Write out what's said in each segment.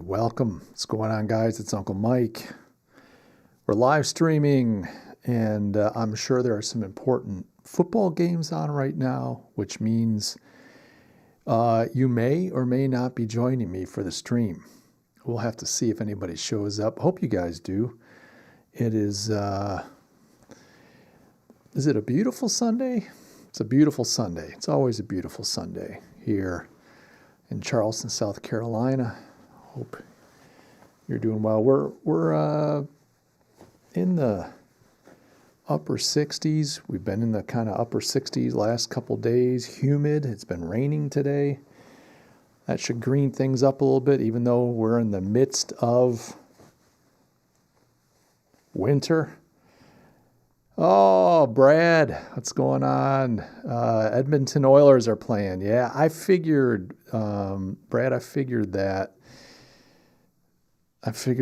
Welcome. What's going on, guys? It's Uncle Mike. We're live streaming, and I'm sure there are some important football games on right now, which means you may or may not be joining me for the stream. We'll have to see if anybody shows up. Hope you guys do. It is it a beautiful Sunday? It's a beautiful Sunday. It's always a beautiful Sunday here in Charleston, South Carolina. Hope you're doing well. We're in the upper 60s. We've been in the kind of upper 60s last couple days. Humid. It's been raining today. That should green things up a little bit, even though we're in the midst of winter. Oh, Brad, what's going on? Edmonton Oilers are playing. Yeah, I figured, Brad, I figured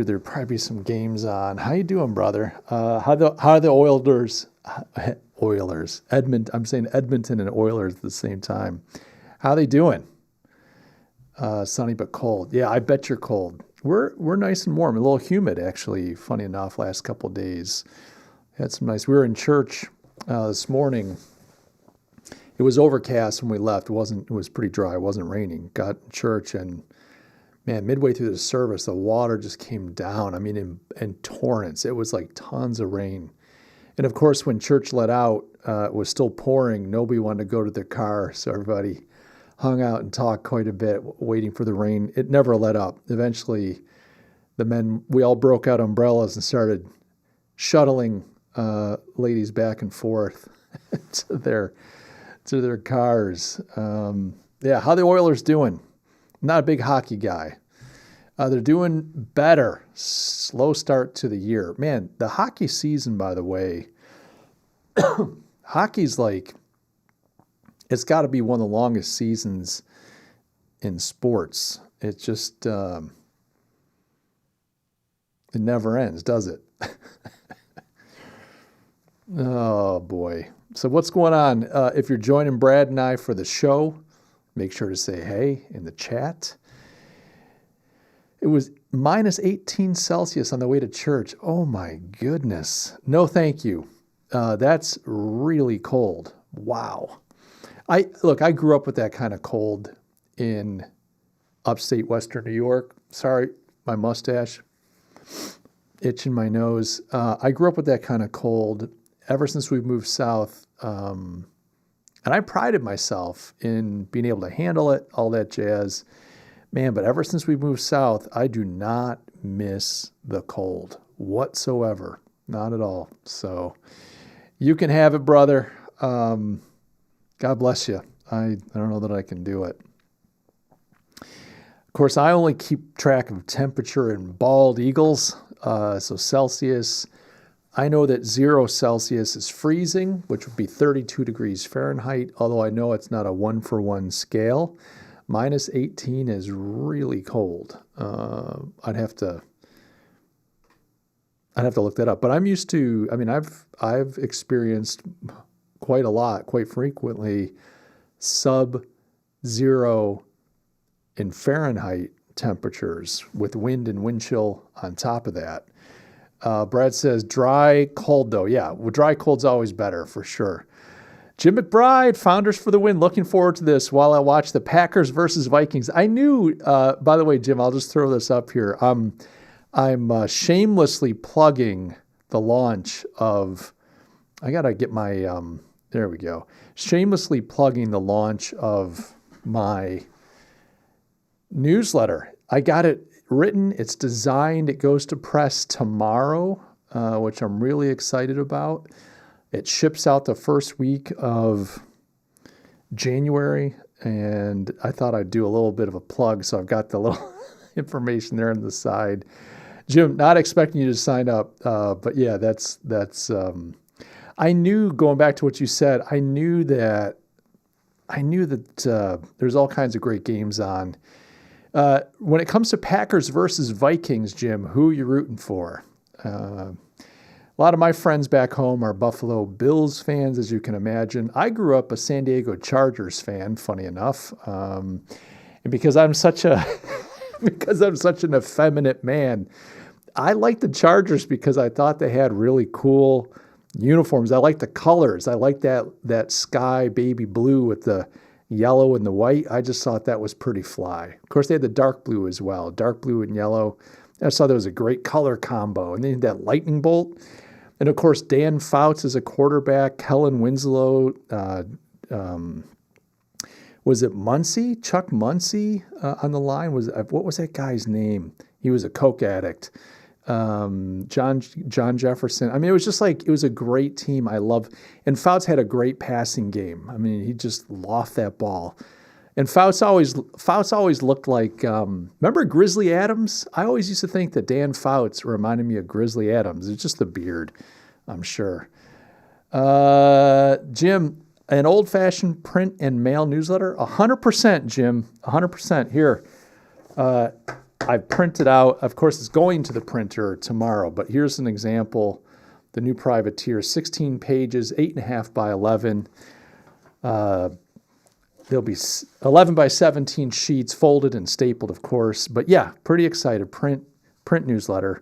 there'd probably be some games on. How you doing, brother? How are the Oilers? I'm saying Edmonton and Oilers at the same time. How they doing? Sunny but cold. Yeah, I bet you're cold. We're nice and warm. A little humid, actually. Funny enough, last couple of days had some nice. We were in church this morning. It was overcast when we left. It was pretty dry. It wasn't raining. Got in church and, man, midway through the service, the water just came down. I mean, in torrents. It was like tons of rain. And, of course, when church let out, it was still pouring. Nobody wanted to go to their car, so everybody hung out and talked quite a bit, waiting for the rain. It never let up. Eventually, we all broke out umbrellas and started shuttling ladies back and forth to their cars. Yeah, how the Oilers doing? Not a big hockey guy. They're doing better. Slow start to the year. Man, the hockey season, by the way, hockey's like, it's got to be one of the longest seasons in sports. It just, it never ends, does it? Oh, boy. So what's going on? If you're joining Brad and I for the show, make sure to say hey in the chat. It was minus 18 Celsius on the way to church. Oh, my goodness. No, thank you. That's really cold. Wow. I grew up with that kind of cold in upstate Western New York. Sorry, my mustache, itching my nose. I grew up with that kind of cold ever since we moved south. And I prided myself in being able to handle it, all that jazz. Man, but ever since we moved south, I do not miss the cold whatsoever. Not at all. So you can have it, brother. God bless you. I don't know that I can do it. Of course, I only keep track of temperature in bald eagles. So Celsius. I know that 0 Celsius is freezing, which would be 32 degrees Fahrenheit, although I know it's not a 1-for-1 scale. Minus 18 is really cold. I'd have to look that up. But I'm used to, I've experienced quite a lot, quite frequently, sub-0 in Fahrenheit temperatures with wind and wind chill on top of that. Brad says, dry, cold, though. Yeah, well, dry, cold's always better, for sure. Jim McBride, Founders for the Win. Looking forward to this while I watch the Packers versus Vikings. I knew, by the way, Jim, I'll just throw this up here. I'm shamelessly plugging the launch of, I got to get my, there we go. Shamelessly plugging the launch of my newsletter. I got it written, it's designed, it goes to press tomorrow, which I'm really excited about. It ships out the first week of January, and I thought I'd do a little bit of a plug, so I've got the little information there on the side. Jim, not expecting you to sign up, but yeah, that's I knew, going back to what you said, I knew that there's all kinds of great games on. When it comes to Packers versus Vikings, Jim, who are you rooting for? A lot of my friends back home are Buffalo Bills fans, as you can imagine. I grew up a San Diego Chargers fan, funny enough. And because I'm such a because I'm such an effeminate man. I like the Chargers because I thought they had really cool uniforms. I like the colors. I like that sky baby blue with the yellow and the white. I just thought that was pretty fly. Of course, they had the dark blue as well, dark blue and yellow. I just thought that was a great color combo. And then that lightning bolt. And of course, Dan Fouts is a quarterback. Kellen Winslow, was it Muncie? Chuck Muncie on the line? What was that guy's name? He was a coke addict. John Jefferson. I mean, it was just like, it was a great team. And Fouts had a great passing game. I mean, he just lofted that ball. And Fouts always looked like, remember Grizzly Adams? I always used to think that Dan Fouts reminded me of Grizzly Adams. It's just the beard, I'm sure. Jim, an old-fashioned print and mail newsletter? 100%, Jim, 100%. Here, I printed out. Of course, it's going to the printer tomorrow, but here's an example. The New Privateer, 16 pages, 8.5 by 11. There'll be 11 by 17 sheets, folded and stapled, of course. But yeah, pretty excited. Print newsletter.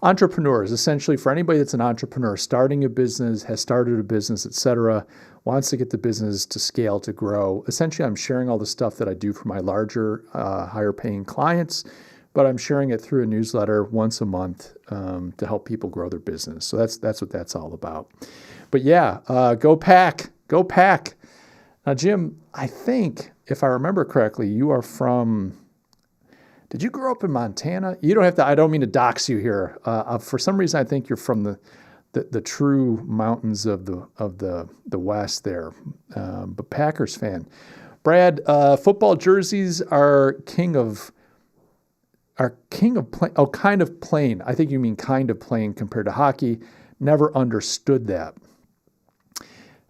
Entrepreneurs, essentially for anybody that's an entrepreneur, starting a business, has started a business, etc., wants to get the business to scale, to grow. Essentially, I'm sharing all the stuff that I do for my larger, higher paying clients, but I'm sharing it through a newsletter once a month to help people grow their business. So that's what that's all about. But yeah, go pack. Now, Jim, I think, if I remember correctly, you are from... Did you grow up in Montana? You don't have to. I don't mean to dox you here. For some reason, I think you're from the true mountains of the West there. But Packers fan, Brad. Football jerseys are king of plain. Oh, kind of plain. I think you mean kind of plain compared to hockey. Never understood that.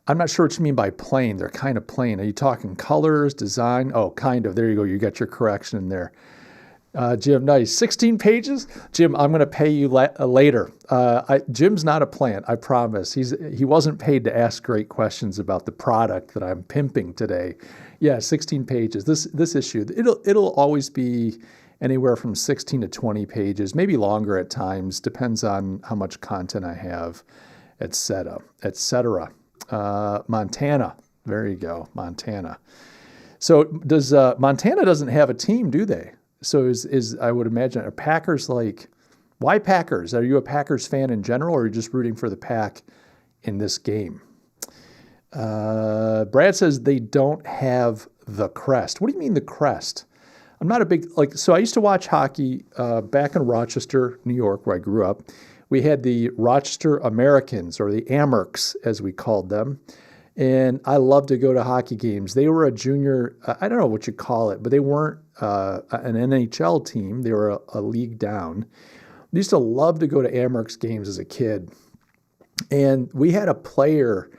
I'm not sure what you mean by plain. They're kind of plain. Are you talking colors, design? Oh, kind of. There you go. You got your correction in there. Jim, nice. 16 pages? Jim, I'm going to pay you later. Jim's not a plant, I promise. He wasn't paid to ask great questions about the product that I'm pimping today. Yeah, 16 pages. This issue, it'll always be anywhere from 16 to 20 pages, maybe longer at times, depends on how much content I have, etc. Montana. There you go, Montana. So does Montana doesn't have a team, do they? So is I would imagine, are Packers like, why Packers? Are you a Packers fan in general, or are you just rooting for the Pack in this game? Brad says they don't have the crest. What do you mean the crest? I'm not a big, so I used to watch hockey back in Rochester, New York, where I grew up. We had the Rochester Americans, or the Amerks, as we called them. And I loved to go to hockey games. They were a junior, I don't know what you call it, but they weren't an NHL team. They were a league down. I used to love to go to Amerks games as a kid. And we had a player,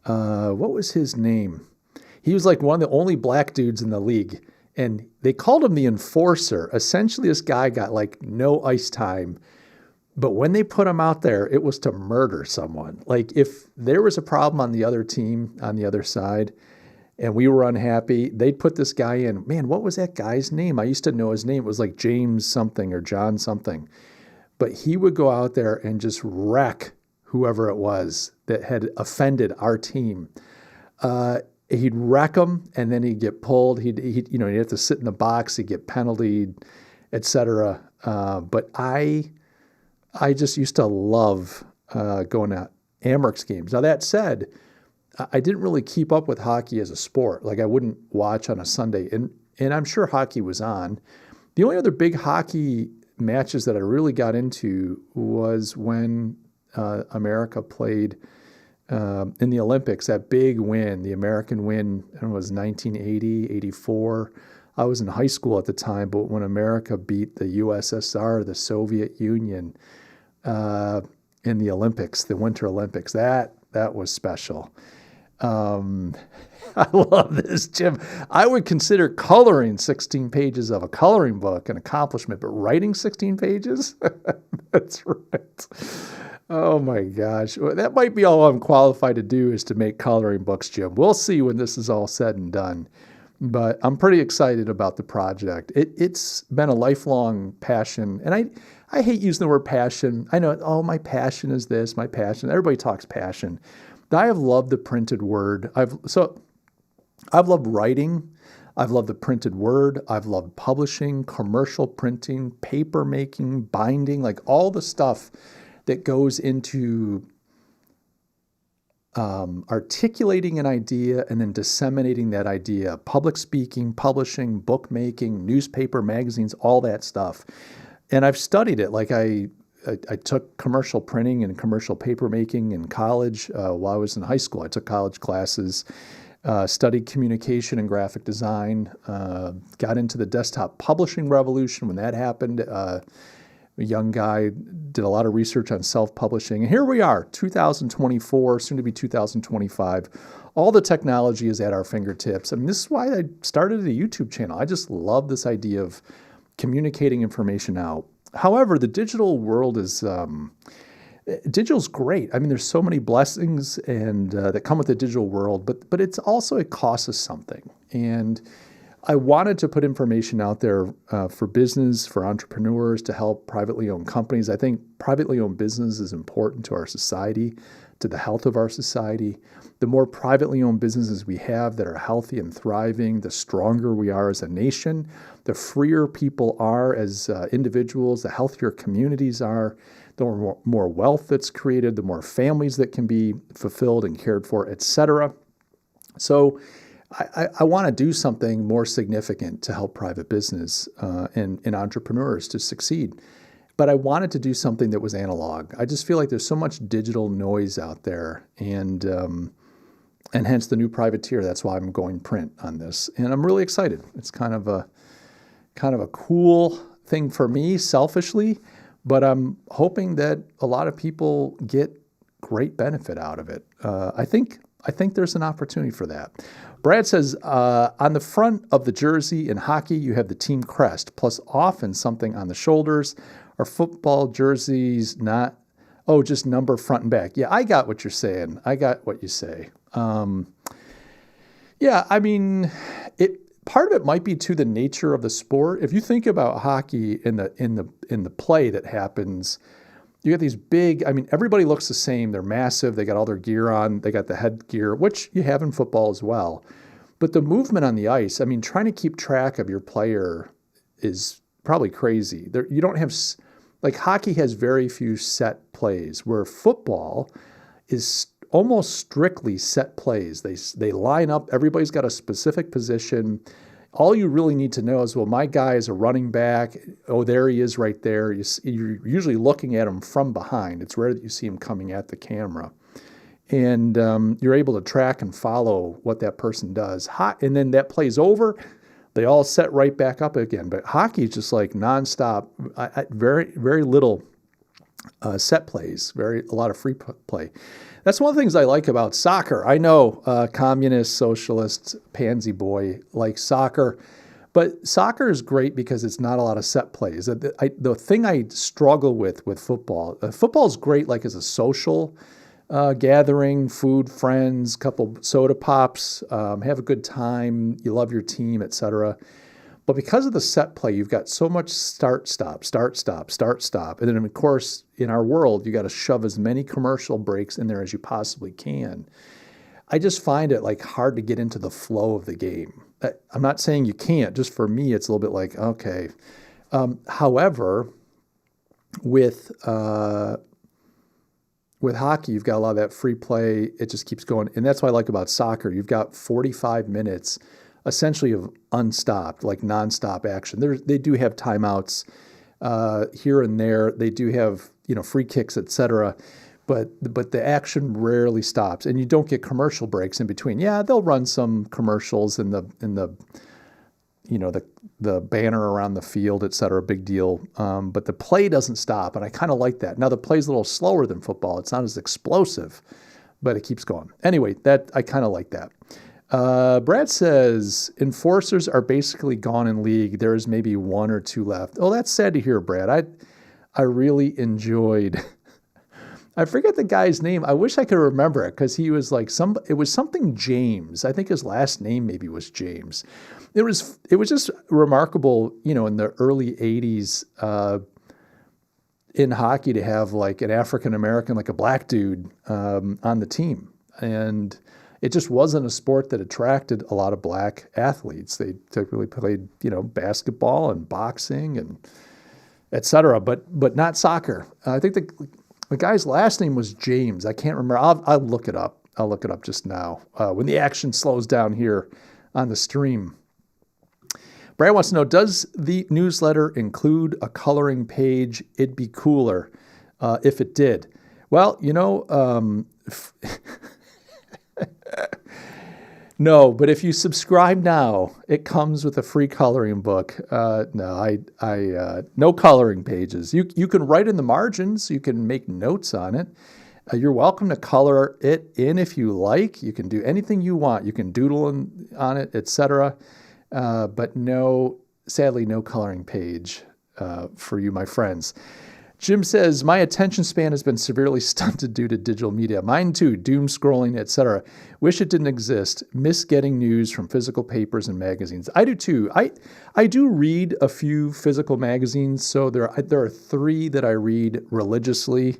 what was his name? He was like one of the only black dudes in the league. And they called him the enforcer. Essentially, this guy got like no ice time. But when they put him out there, it was to murder someone. Like if there was a problem on the other team, on the other side, and we were unhappy, they'd put this guy in. Man, what was that guy's name? I used to know his name. It was like James something or John something. But he would go out there and just wreck whoever it was that had offended our team. He'd wreck them, and then he'd get pulled. He'd have to sit in the box. He'd get penaltied, etc. But I just used to love going to Amerks games. Now, that said, I didn't really keep up with hockey as a sport. Like, I wouldn't watch on a Sunday, and I'm sure hockey was on. The only other big hockey matches that I really got into was when America played in the Olympics, that big win, the American win, it was 1980, 84. I was in high school at the time, but when America beat the USSR, the Soviet Union, in the Olympics, the Winter Olympics, that was special. I love this, Jim. I would consider coloring 16 pages of a coloring book an accomplishment, but writing 16 pages? That's right. Oh my gosh. Well, that might be all I'm qualified to do, is to make coloring books, Jim. We'll see when this is all said and done. but I'm pretty excited about the project. It's been a lifelong passion, and I hate using the word passion. I know, oh, my passion is this, my passion. Everybody talks passion. But I have loved the printed word. I've loved writing. I've loved the printed word. I've loved publishing, commercial printing, paper making, binding, like all the stuff that goes into articulating an idea and then disseminating that idea, public speaking, publishing, bookmaking, newspaper, magazines, all that stuff. And I've studied it. Like I took commercial printing and commercial paper making in college while I was in high school. I took college classes, studied communication and graphic design, got into the desktop publishing revolution when that happened. A young guy, did a lot of research on self-publishing. And here we are, 2024, soon to be 2025. All the technology is at our fingertips. I mean, this is why I started a YouTube channel. I just love this idea of communicating information out. However, the digital world is, digital's great. I mean, there's so many blessings and that come with the digital world, but it's also, it costs us something. And I wanted to put information out there for business, for entrepreneurs, to help privately owned companies. I think privately owned business is important to our society, to the health of our society. The more privately owned businesses we have that are healthy and thriving, the stronger we are as a nation, the freer people are as individuals, the healthier communities are, the more wealth that's created, the more families that can be fulfilled and cared for, et cetera. So I want to do something more significant to help private business and entrepreneurs to succeed. But I wanted to do something that was analog. I just feel like there's so much digital noise out there, and hence the new privateer. That's why I'm going print on this, and I'm really excited. It's kind of a cool thing for me, selfishly, but I'm hoping that a lot of people get great benefit out of it. I think there's an opportunity for that. Brad says, on the front of the jersey in hockey, you have the team crest, plus often something on the shoulders. Are football jerseys not, just number front and back? Yeah, I got what you're saying. I got what you say. Yeah, I mean, part of it might be to the nature of the sport. If you think about hockey in the play that happens, you got these big, I mean, everybody looks the same. They're massive. They got all their gear on. They got the headgear, which you have in football as well. But the movement on the ice, I mean, trying to keep track of your player is probably crazy. You don't have, like hockey has very few set plays, where football is almost strictly set plays. They line up. Everybody's got a specific position. All you really need to know is, well, my guy is a running back. Oh, there he is right there. You're usually looking at him from behind. It's rare that you see him coming at the camera. And you're able to track and follow what that person does. And then that play's over. They all set right back up again. But hockey is just like nonstop, very, very little set plays, a lot of free play. That's one of the things I like about soccer. I know communist, socialist, pansy boy like soccer, but soccer is great because it's not a lot of set plays. The thing I struggle with football, football is great like as a social gathering, food, friends, couple soda pops, have a good time, you love your team, etc. But because of the set play, you've got so much start, stop, start, stop, start, stop. And then, of course, in our world, you got to shove as many commercial breaks in there as you possibly can. I just find it like hard to get into the flow of the game. I'm not saying you can't. Just for me, it's a little bit like, okay. However, with hockey, you've got a lot of that free play. It just keeps going. And that's what I like about soccer. You've got 45 minutes essentially of unstopped, like nonstop action. They do have timeouts here and there. They do have, free kicks, etc. But the action rarely stops, and you don't get commercial breaks in between. Yeah, they'll run some commercials in the banner around the field, etc. Big deal. But the play doesn't stop, and I kind of like that. Now the play's a little slower than football. It's not as explosive, but it keeps going. Anyway, I kind of like that. Brad says, enforcers are basically gone in league. There's maybe one or two left. Oh, that's sad to hear, Brad. I really enjoyed I forget the guy's name. I wish I could remember it because he was like it was something James. I think his last name maybe was James. It was just remarkable, in the early 80s in hockey to have like an African American, like a black dude on the team. And it just wasn't a sport that attracted a lot of black athletes. They typically played, basketball and boxing and et cetera, but not soccer. I think the guy's last name was James. I can't remember. I'll look it up. I'll look it up just now when the action slows down here on the stream. Brad wants to know, does the newsletter include a coloring page? It'd be cooler if it did. Well, no, but if you subscribe now, it comes with a free coloring book. No coloring pages. You can write in the margins. You can make notes on it. You're welcome to color it in if you like. You can do anything you want. You can doodle on it, etc. But sadly, no coloring page for you, my friends. Jim says, my attention span has been severely stunted due to digital media. Mine too, doom scrolling, etc. Wish it didn't exist. Miss getting news from physical papers and magazines. I do too. I do read a few physical magazines. So there are 3 that I read religiously.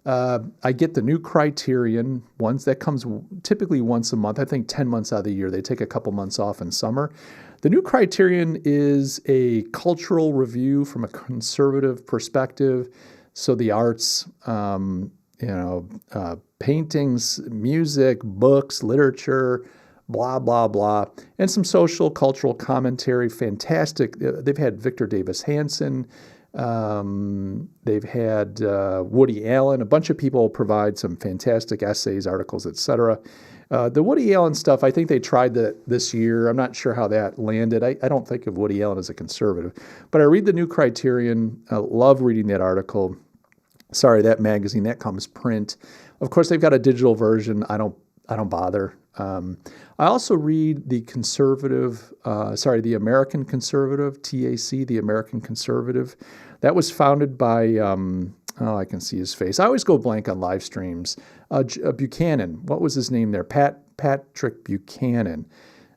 I get the New Criterion, ones that comes typically once a month. I think 10 months out of the year. They take a couple months off in summer. The New Criterion is a cultural review from a conservative perspective. So the arts, paintings, music, books, literature, blah, blah, blah, and some social, cultural commentary. Fantastic. They've had Victor Davis Hanson. They've had Woody Allen. A bunch of people provide some fantastic essays, articles, etc. The Woody Allen stuff, I think they tried that this year. I'm not sure how that landed. I don't think of Woody Allen as a conservative, but I read the New Criterion. I love reading that article. Sorry, that magazine, that comes print. Of course, they've got a digital version. I don't bother. I also read the the American Conservative, TAC, the American Conservative. That was founded by, I can see his face. I always go blank on live streams. Buchanan, what was his name there? Patrick Buchanan,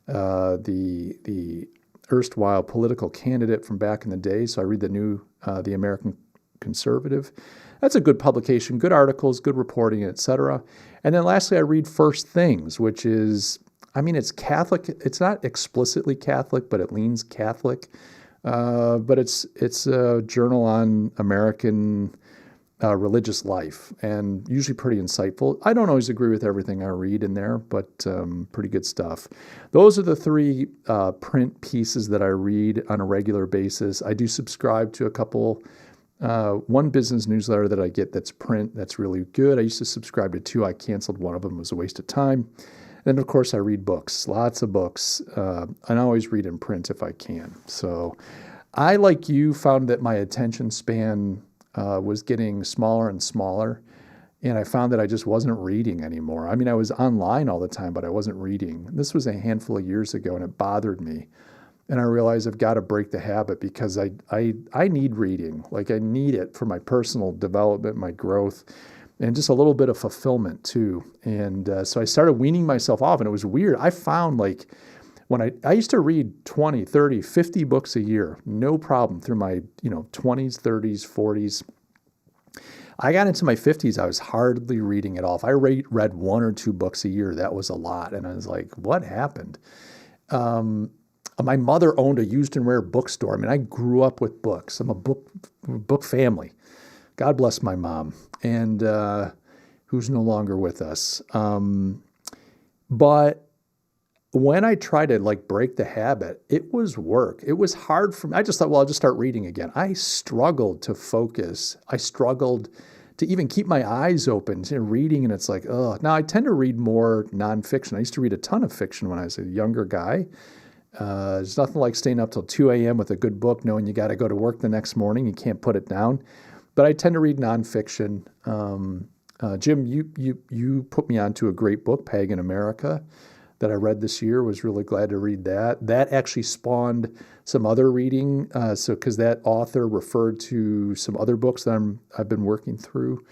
the erstwhile political candidate from back in the day. So I read the American Conservative. That's a good publication, good articles, good reporting, etc. And then lastly, I read First Things, which is, it's Catholic. It's not explicitly Catholic, but it leans Catholic. But it's a journal on American religious life, and usually pretty insightful. I don't always agree with everything I read in there, but pretty good stuff. Those are the 3 print pieces that I read on a regular basis. I do subscribe to a couple. One business newsletter that I get that's print, that's really good. I used to subscribe to 2. I canceled one of them. It was a waste of time. And of course, I read books, lots of books. And I always read in print if I can. So I, like you, found that my attention span was getting smaller and smaller. And I found that I just wasn't reading anymore. I was online all the time, but I wasn't reading. This was a handful of years ago, and it bothered me. And I realized I've got to break the habit because I need reading. Like, I need it for my personal development, my growth, and just a little bit of fulfillment too. And so I started weaning myself off, and it was weird. I found, like, when I used to read 20, 30, 50 books a year, no problem, through my 20s, 30s, 40s. I got into my 50s, I was hardly reading at all. If I read 1 or 2 books a year, that was a lot. And I was like, what happened? My mother owned a used and rare bookstore. I grew up with books. I'm a book family. God bless my mom, and who's no longer with us. But when I tried to break the habit, it was work. It was hard for me. I just thought, well, I'll just start reading again. I struggled to focus. I struggled to even keep my eyes open to reading. And it's like, oh, now I tend to read more nonfiction. I used to read a ton of fiction when I was a younger guy. There's nothing like staying up till 2 a.m. with a good book, knowing you got to go to work the next morning. You can't put it down. But I tend to read nonfiction. Jim, you put me onto a great book, Pagan America, that I read this year. Was really glad to read that. That actually spawned some other reading. Because that author referred to some other books that I've been working through.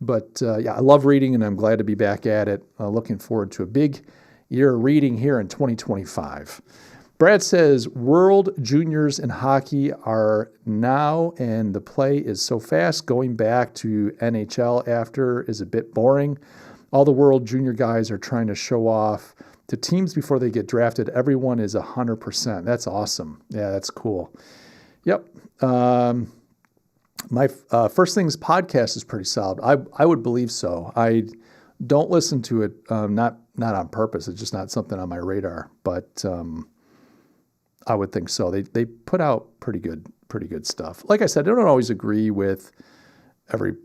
But yeah, I love reading, and I'm glad to be back at it. Looking forward to a big year of reading here in 2025. Brad says World Juniors in hockey are now, and the play is so fast. Going back to NHL after is a bit boring. All the World Junior guys are trying to show off to teams before they get drafted. Everyone is 100%. That's awesome. Yeah, that's cool. Yep. My First Things podcast is pretty solid. I would believe so. I don't listen to it, not on purpose. It's just not something on my radar. But I would think so. They put out pretty good stuff. Like I said, I don't always agree with everyone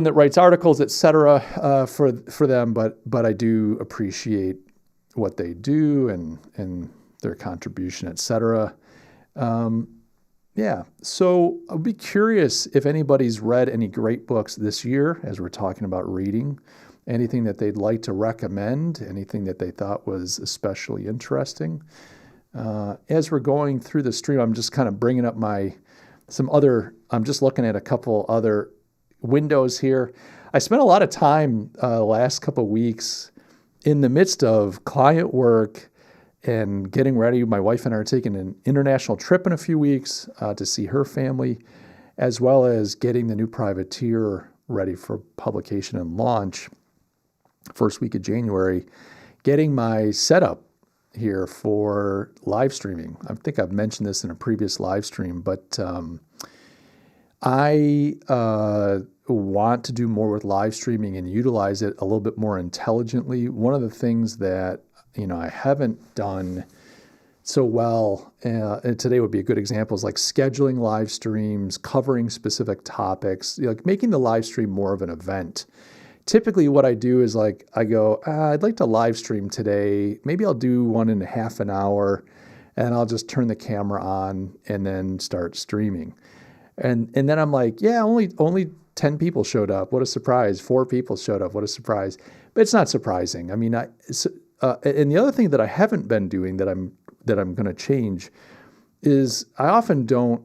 that writes articles, etc. For them, but I do appreciate what they do and their contribution, etc. Yeah. So I'd be curious if anybody's read any great books this year, as we're talking about reading, anything that they'd like to recommend, anything that they thought was especially interesting. As we're going through the stream, I'm just kind of bringing up I'm just looking at a couple other windows here. I spent a lot of time last couple of weeks in the midst of client work and getting ready. My wife and I are taking an international trip in a few weeks to see her family, as well as getting the new privateer ready for publication and launch first week of January, getting my setup here for live streaming. I think I've mentioned this in a previous live stream, but I want to do more with live streaming and utilize it a little bit more intelligently. One of the things that I haven't done so well, and today would be a good example, is like scheduling live streams, covering specific topics, like making the live stream more of an event. Typically what I do is like, I go, I'd like to live stream today. Maybe I'll do one in half an hour, and I'll just turn the camera on and then start streaming. And then I'm like, yeah, only 10 people showed up. What a surprise. 4 people showed up. What a surprise. But it's not surprising. I mean, and the other thing that I haven't been doing that I'm going to change is I often don't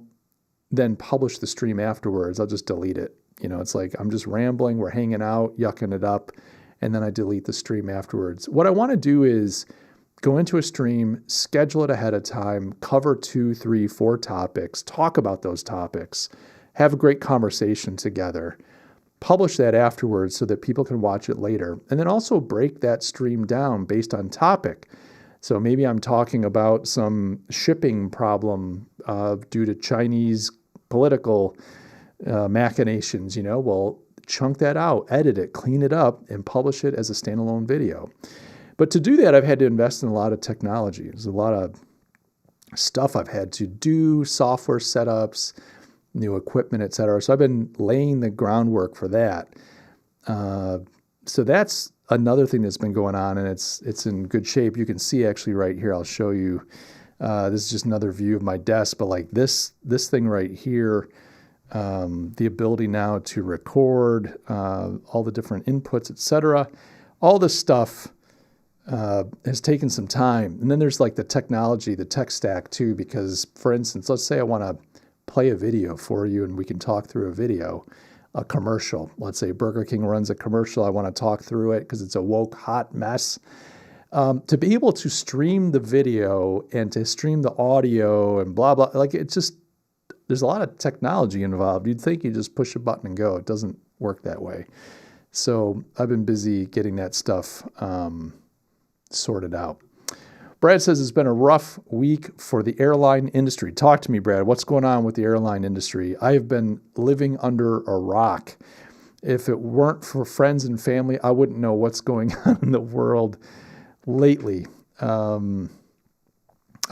then publish the stream afterwards. I'll just delete it. It's like I'm just rambling, we're hanging out, yucking it up, and then I delete the stream afterwards. What I want to do is go into a stream, schedule it ahead of time, cover 2, 3, 4 topics, talk about those topics, have a great conversation together, publish that afterwards so that people can watch it later, and then also break that stream down based on topic. So maybe I'm talking about some shipping problem due to Chinese political machinations, well, chunk that out, edit it, clean it up, and publish it as a standalone video. But to do that, I've had to invest in a lot of technology. There's a lot of stuff I've had to do, software setups, new equipment, et cetera. So I've been laying the groundwork for that. So that's another thing that's been going on, and it's in good shape. You can see actually right here, I'll show you. This is just another view of my desk, but like this thing right here, the ability now to record, all the different inputs, et cetera. All this stuff has taken some time. And then there's like the technology, the tech stack too, because for instance, let's say I want to play a video for you and we can talk through a video, a commercial. Let's say Burger King runs a commercial. I want to talk through it because it's a woke, hot mess. To be able to stream the video and to stream the audio and blah, blah, like it's just, there's a lot of technology involved. You'd think you just push a button and go. It doesn't work that way. So I've been busy getting that stuff sorted out. Brad says it's been a rough week for the airline industry. Talk to me, Brad. What's going on with the airline industry? I have been living under a rock. If it weren't for friends and family, I wouldn't know what's going on in the world lately. I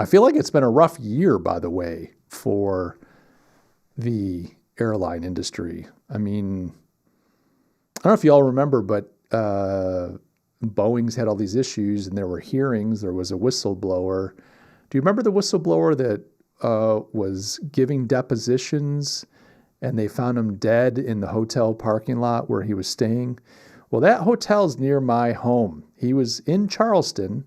feel like it's been a rough year, by the way, for the airline industry. I mean, I don't know if you all remember, but Boeing's had all these issues and there were hearings. There was a whistleblower. Do you remember the whistleblower that was giving depositions and they found him dead in the hotel parking lot where he was staying? Well, that hotel's near my home. He was in Charleston,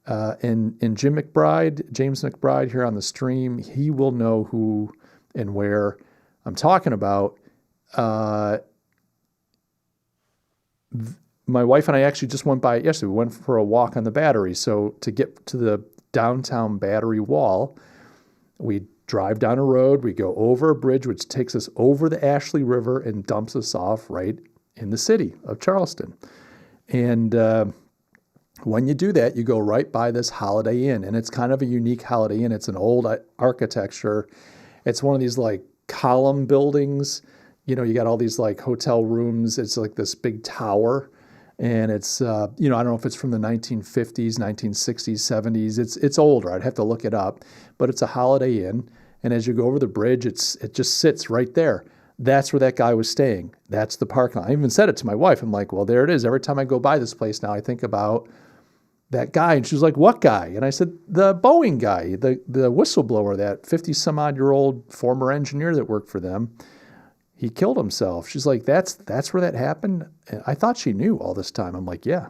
and James McBride here on the stream, he will know who and where I'm talking about, my wife and I actually just went by it yesterday. We went for a walk on the Battery. So to get to the downtown Battery wall, we drive down a road, we go over a bridge, which takes us over the Ashley River and dumps us off right in the city of Charleston. And when you do that, you go right by this Holiday Inn, and it's kind of a unique Holiday Inn. It's an old architecture. It's one of these like column buildings. You got all these like hotel rooms. It's like this big tower. And it's, I don't know if it's from the 1950s, 1960s, 70s. It's older. I'd have to look it up. But it's a Holiday Inn. And as you go over the bridge, it just sits right there. That's where that guy was staying. That's the parking lot. I even said it to my wife. I'm like, well, there it is. Every time I go by this place now, I think about that guy. And she was like, what guy? And I said, the Boeing guy, the whistleblower, that 50-some-odd-year-old former engineer that worked for them. He killed himself. She's like, that's where that happened? And I thought she knew all this time. I'm like, yeah.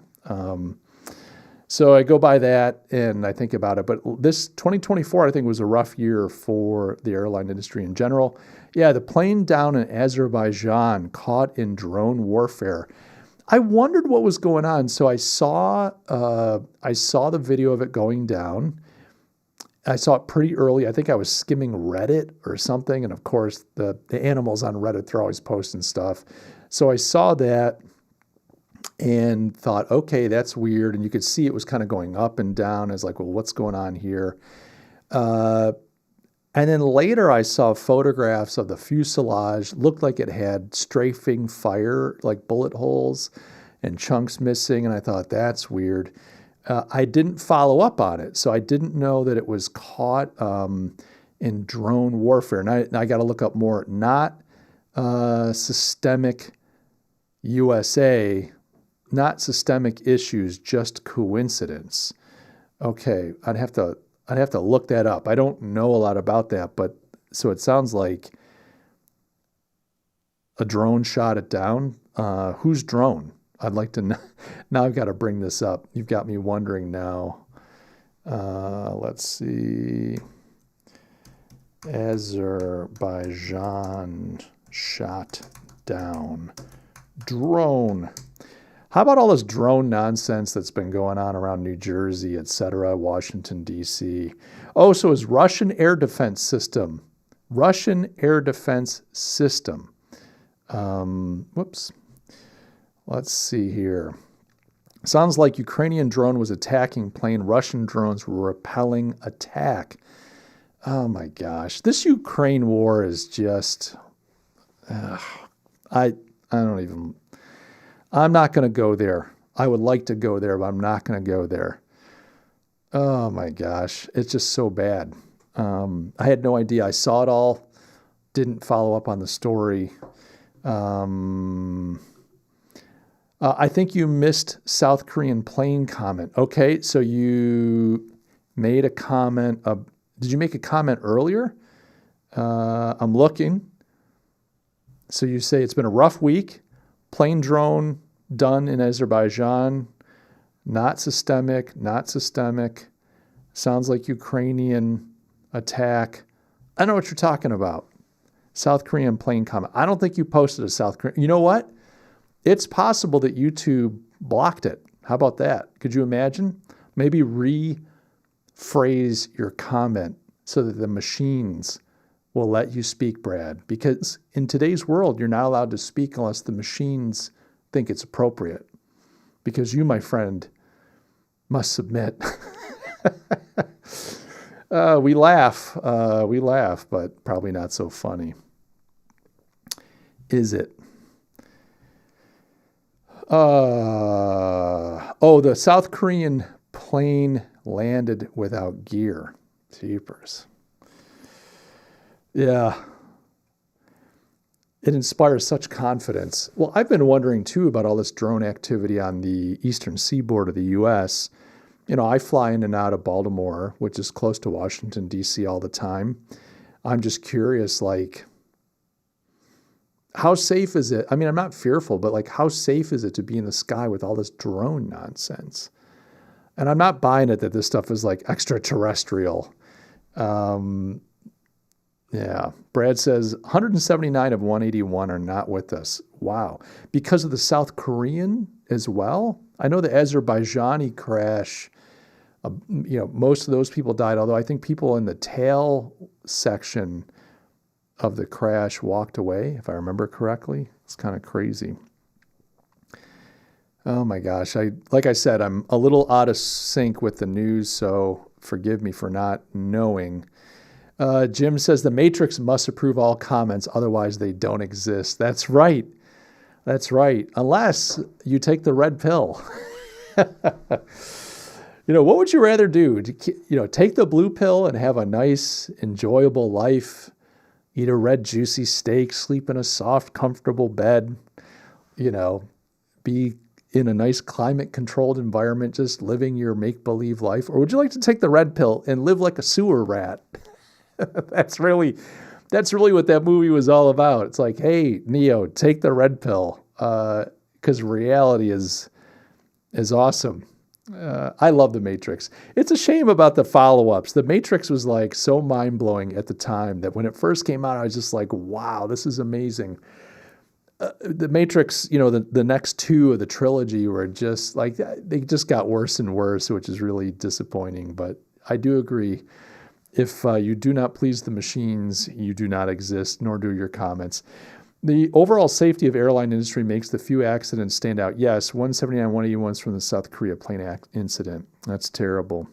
So I go by that and I think about it. But this 2024, I think, was a rough year for the airline industry in general. Yeah, the plane down in Azerbaijan caught in drone warfare. I wondered what was going on. So I saw the video of it going down. I saw it pretty early. I think I was skimming Reddit or something. And of course, the animals on Reddit, they're always posting stuff. So I saw that and thought, okay, that's weird. And you could see it was kind of going up and down. I was like, well, what's going on here? And then later I saw photographs of the fuselage. Looked like it had strafing fire, like bullet holes and chunks missing. And I thought, that's weird. I didn't follow up on it, so I didn't know that it was caught in drone warfare. And I got to look up more. Not systemic USA, not systemic issues, just coincidence. Okay, I'd have to look that up. I don't know a lot about that, but so it sounds like a drone shot it down. Whose drone? I'd like to know. Now I've got to bring this up. You've got me wondering now. Let's see. Azerbaijan shot down. Drone. How about all this drone nonsense that's been going on around New Jersey, etc., Washington, D.C.? Oh, so it's Russian air defense system. Russian air defense system. Whoops. Let's see here. Sounds like Ukrainian drone was attacking plane. Russian drones were repelling attack. Oh my gosh. This Ukraine war is just, I don't even, I'm not going to go there. I would like to go there, but I'm not going to go there. Oh my gosh. It's just so bad. I had no idea. I saw it all. Didn't follow up on the story. I think you missed South Korean plane comment. Okay, so you made a comment. Did you make a comment earlier? I'm looking. So you say it's been a rough week. Plane drone done in Azerbaijan. Not systemic. Sounds like Ukrainian attack. I know what you're talking about. South Korean plane comment. I don't think you posted a South Korean. You know what? It's possible that YouTube blocked it. How about that? Could you imagine? Maybe rephrase your comment so that the machines will let you speak, Brad. Because in today's world, you're not allowed to speak unless the machines think it's appropriate. Because you, my friend, must submit. We laugh, but probably not so funny. Is it? The South Korean plane landed without gear. Jeepers. Yeah. It inspires such confidence. Well, I've been wondering too about all this drone activity on the eastern seaboard of the U.S. I fly in and out of Baltimore, which is close to Washington, D.C. all the time. I'm just curious, how safe is it? I mean, I'm not fearful, but how safe is it to be in the sky with all this drone nonsense? And I'm not buying it that this stuff is extraterrestrial. Yeah. Brad says 179 of 181 are not with us. Wow. Because of the South Korean as well? I know the Azerbaijani crash, most of those people died, although I think people in the tail section of the crash walked away, if I remember correctly. It's kind of crazy. Oh my gosh. Like I said, I'm a little out of sync with the news, so forgive me for not knowing. Jim says the Matrix must approve all comments, otherwise they don't exist. That's right. That's right. Unless you take the red pill. What would you rather do? Take the blue pill and have a nice, enjoyable life, eat a red, juicy steak, sleep in a soft, comfortable bed, be in a nice climate-controlled environment, just living your make-believe life? Or would you like to take the red pill and live like a sewer rat? That's really what that movie was all about. It's like, hey, Neo, take the red pill, because reality is awesome. I love The Matrix. It's a shame about the follow-ups. The Matrix was like so mind-blowing at the time that when it first came out, I was just like, wow, this is amazing. The Matrix, the next two of the trilogy were just like, they just got worse and worse, which is really disappointing. But I do agree. If you do not please the machines, you do not exist, nor do your comments. The overall safety of airline industry makes the few accidents stand out. Yes, 179, 181 from the South Korea plane incident. That's terrible.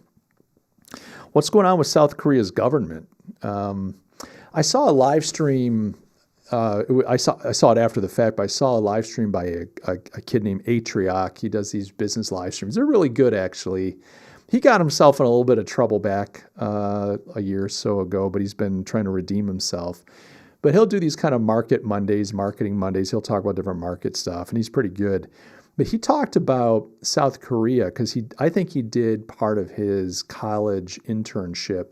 What's going on with South Korea's government? I saw a live stream. I saw it after the fact, but I saw a live stream by a kid named Atriok. He does these business live streams. They're really good, actually. He got himself in a little bit of trouble back a year or so ago, but he's been trying to redeem himself. But he'll do these kind of marketing Mondays. He'll talk about different market stuff, and he's pretty good. But he talked about South Korea because I think he did part of his college internship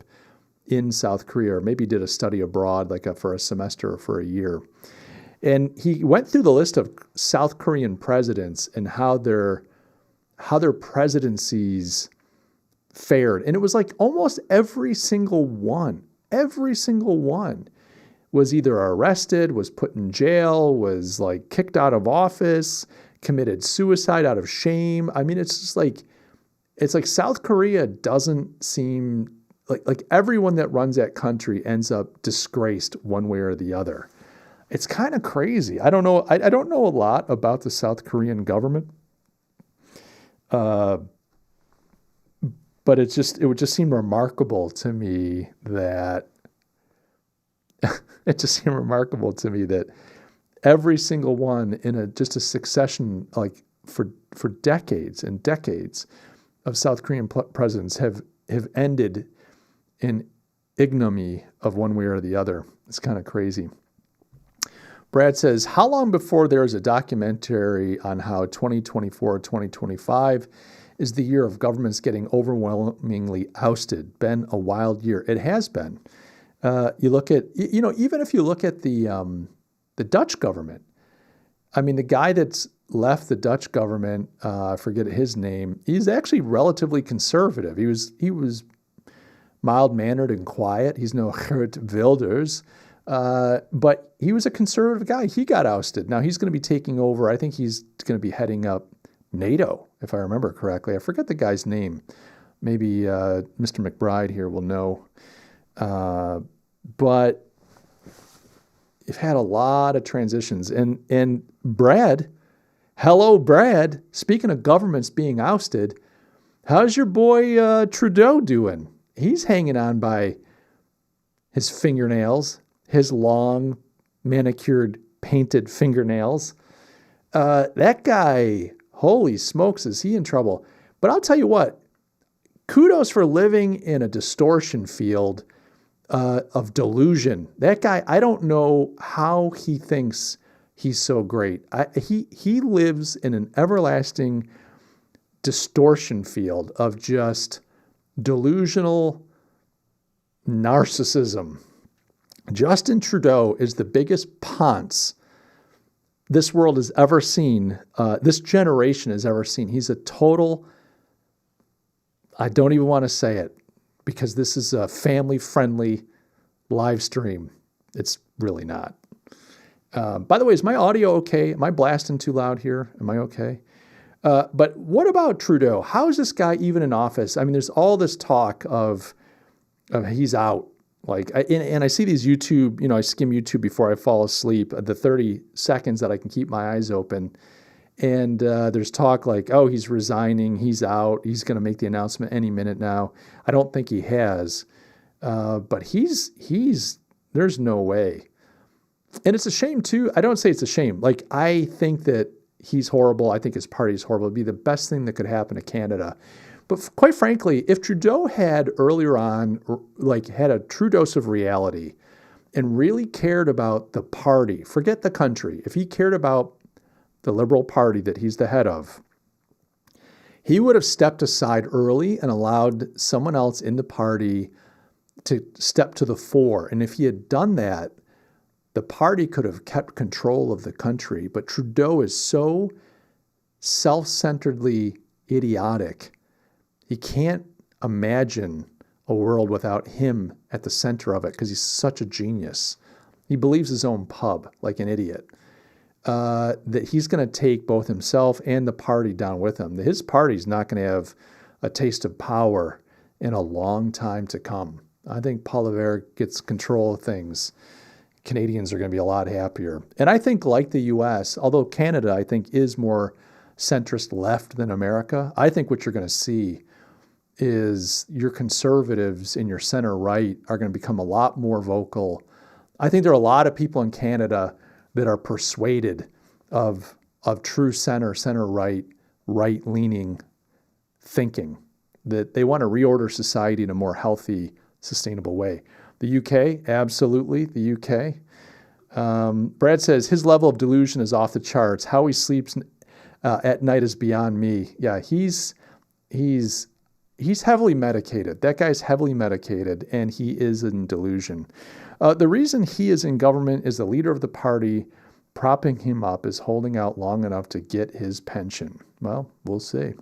in South Korea, or maybe did a study abroad, for a semester or for a year. And he went through the list of South Korean presidents and how their presidencies fared. And it was like almost every single one was either arrested, was put in jail, was like kicked out of office, committed suicide out of shame. I mean, it's like South Korea doesn't seem like everyone that runs that country ends up disgraced one way or the other. It's kind of crazy. I don't know. I don't know a lot about the South Korean government. But it would just seem remarkable to me that every single one in just a succession, like for decades and decades of South Korean presidents have ended in ignominy of one way or the other. It's kind of crazy. Brad says, how long before there's a documentary on how 2024, 2025 is the year of governments getting overwhelmingly ousted? Been a wild year. It has been. You look at, even if you look at the Dutch government, I mean, the guy that's left the Dutch government, I forget his name, he's actually relatively conservative. He was mild-mannered and quiet. He's no Geert Wilders, but he was a conservative guy. He got ousted. Now he's going to be taking over. I think he's going to be heading up NATO, if I remember correctly. I forget the guy's name. Maybe Mr. McBride here will know. But you've had a lot of transitions. And Brad, hello, Brad, speaking of governments being ousted, how's your boy Trudeau doing? He's hanging on by his fingernails, his long, manicured, painted fingernails. That guy, holy smokes, is he in trouble? But I'll tell you what, kudos for living in a distortion field of delusion. That guy, I don't know how he thinks he's so great. He lives in an everlasting distortion field of just delusional narcissism. Justin Trudeau is the biggest ponce this world has ever seen, this generation has ever seen. He's a total, I don't even want to say it because this is a family-friendly live stream. It's really not. By the way, is my audio okay? Am I blasting too loud here? Am I okay? But what about Trudeau? How is this guy even in office? I mean, there's all this talk of he's out. And I see these YouTube, I skim YouTube before I fall asleep, the 30 seconds that I can keep my eyes open. And there's talk like, oh, he's resigning, he's out, he's going to make the announcement any minute now. I don't think he has. But there's no way. And it's a shame too. I don't say it's a shame. Like, I think that he's horrible. I think his party is horrible. It'd be the best thing that could happen to Canada. But quite frankly, if Trudeau had earlier on, had a true dose of reality and really cared about the party, forget the country, if he cared about the Liberal Party that he's the head of, he would have stepped aside early and allowed someone else in the party to step to the fore. And if he had done that, the party could have kept control of the country. But Trudeau is so self-centeredly idiotic. He can't imagine a world without him at the center of it because he's such a genius. He believes his own pub like an idiot. That he's going to take both himself and the party down with him. His party's not going to have a taste of power in a long time to come. I think Poilievre gets control of things. Canadians are going to be a lot happier. And I think, like the U.S., although Canada, I think, is more centrist left than America, I think what you're going to see is your conservatives and your center right are going to become a lot more vocal. I think there are a lot of people in Canada that are persuaded of true center right, right-leaning thinking, that they want to reorder society in a more healthy, sustainable way. The UK, absolutely, the UK. Brad says, his level of delusion is off the charts. How he sleeps at night is beyond me. Yeah, he's heavily medicated. That guy's heavily medicated, and he is in delusion. The reason he is in government is the leader of the party. Propping him up is holding out long enough to get his pension. Well, we'll see.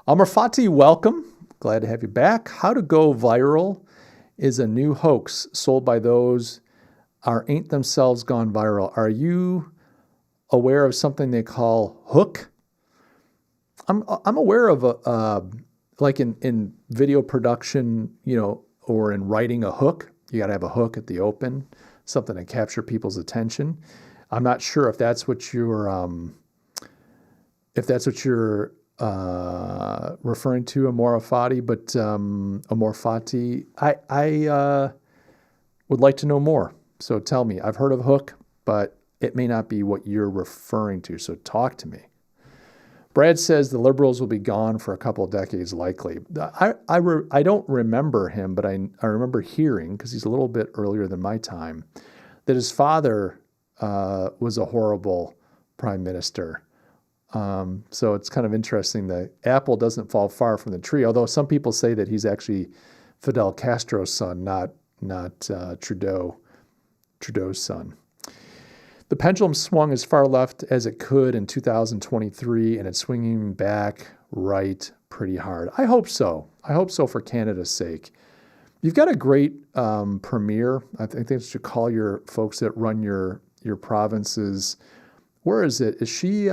Amr Fati, welcome. Glad to have you back. How to go viral is a new hoax sold by those ain't themselves gone viral. Are you aware of something they call hook? I'm aware of like in video production, or in writing a hook. You got to have a hook at the open, something to capture people's attention. I'm not sure if that's what you're referring to, Amor Fati, but Amor Fati, I would like to know more. So tell me. I've heard of hook, but it may not be what you're referring to. So talk to me. Brad says the Liberals will be gone for a couple of decades, likely. I don't remember him, but I remember hearing, because he's a little bit earlier than my time, that his father was a horrible prime minister. So it's kind of interesting that apple doesn't fall far from the tree, although some people say that he's actually Fidel Castro's son, not Trudeau's son. The pendulum swung as far left as it could in 2023, and it's swinging back right pretty hard. I hope so. I hope so for Canada's sake. You've got a great premier. I think you should call your folks that run your provinces. Where is it? Is she?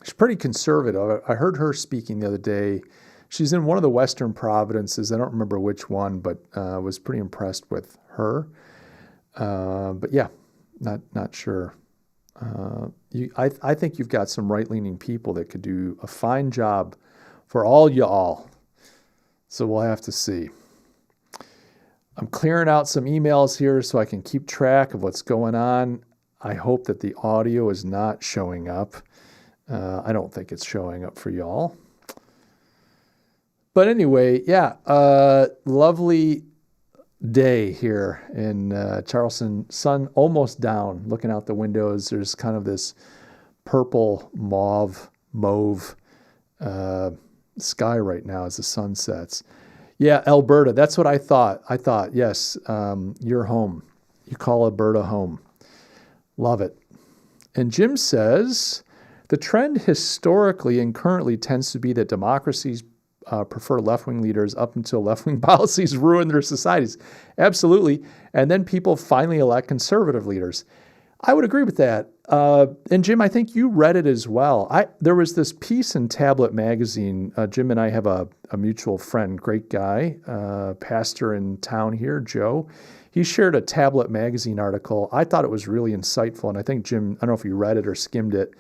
She's pretty conservative. I heard her speaking the other day. She's in one of the Western provinces. I don't remember which one, but was pretty impressed with her. But yeah. Not sure. I think you've got some right-leaning people that could do a fine job for all y'all. So we'll have to see. I'm clearing out some emails here so I can keep track of what's going on. I hope that the audio is not showing up. I don't think it's showing up for y'all. But anyway, yeah, lovely day here in Charleston. Sun almost down. Looking out the windows, there's kind of this purple mauve sky right now as the sun sets. Yeah, Alberta, that's what I thought. Yes, you're home. You call Alberta home. Love it. And Jim says, the trend historically and currently tends to be that democracies prefer left-wing leaders up until left-wing policies ruin their societies. Absolutely. And then people finally elect conservative leaders. I would agree with that. And Jim, I think you read it as well. There was this piece in Tablet magazine. Jim and I have a mutual friend, great guy, pastor in town here, Joe. He shared a Tablet magazine article. I thought it was really insightful. And I think, Jim, I don't know if you read it or skimmed it.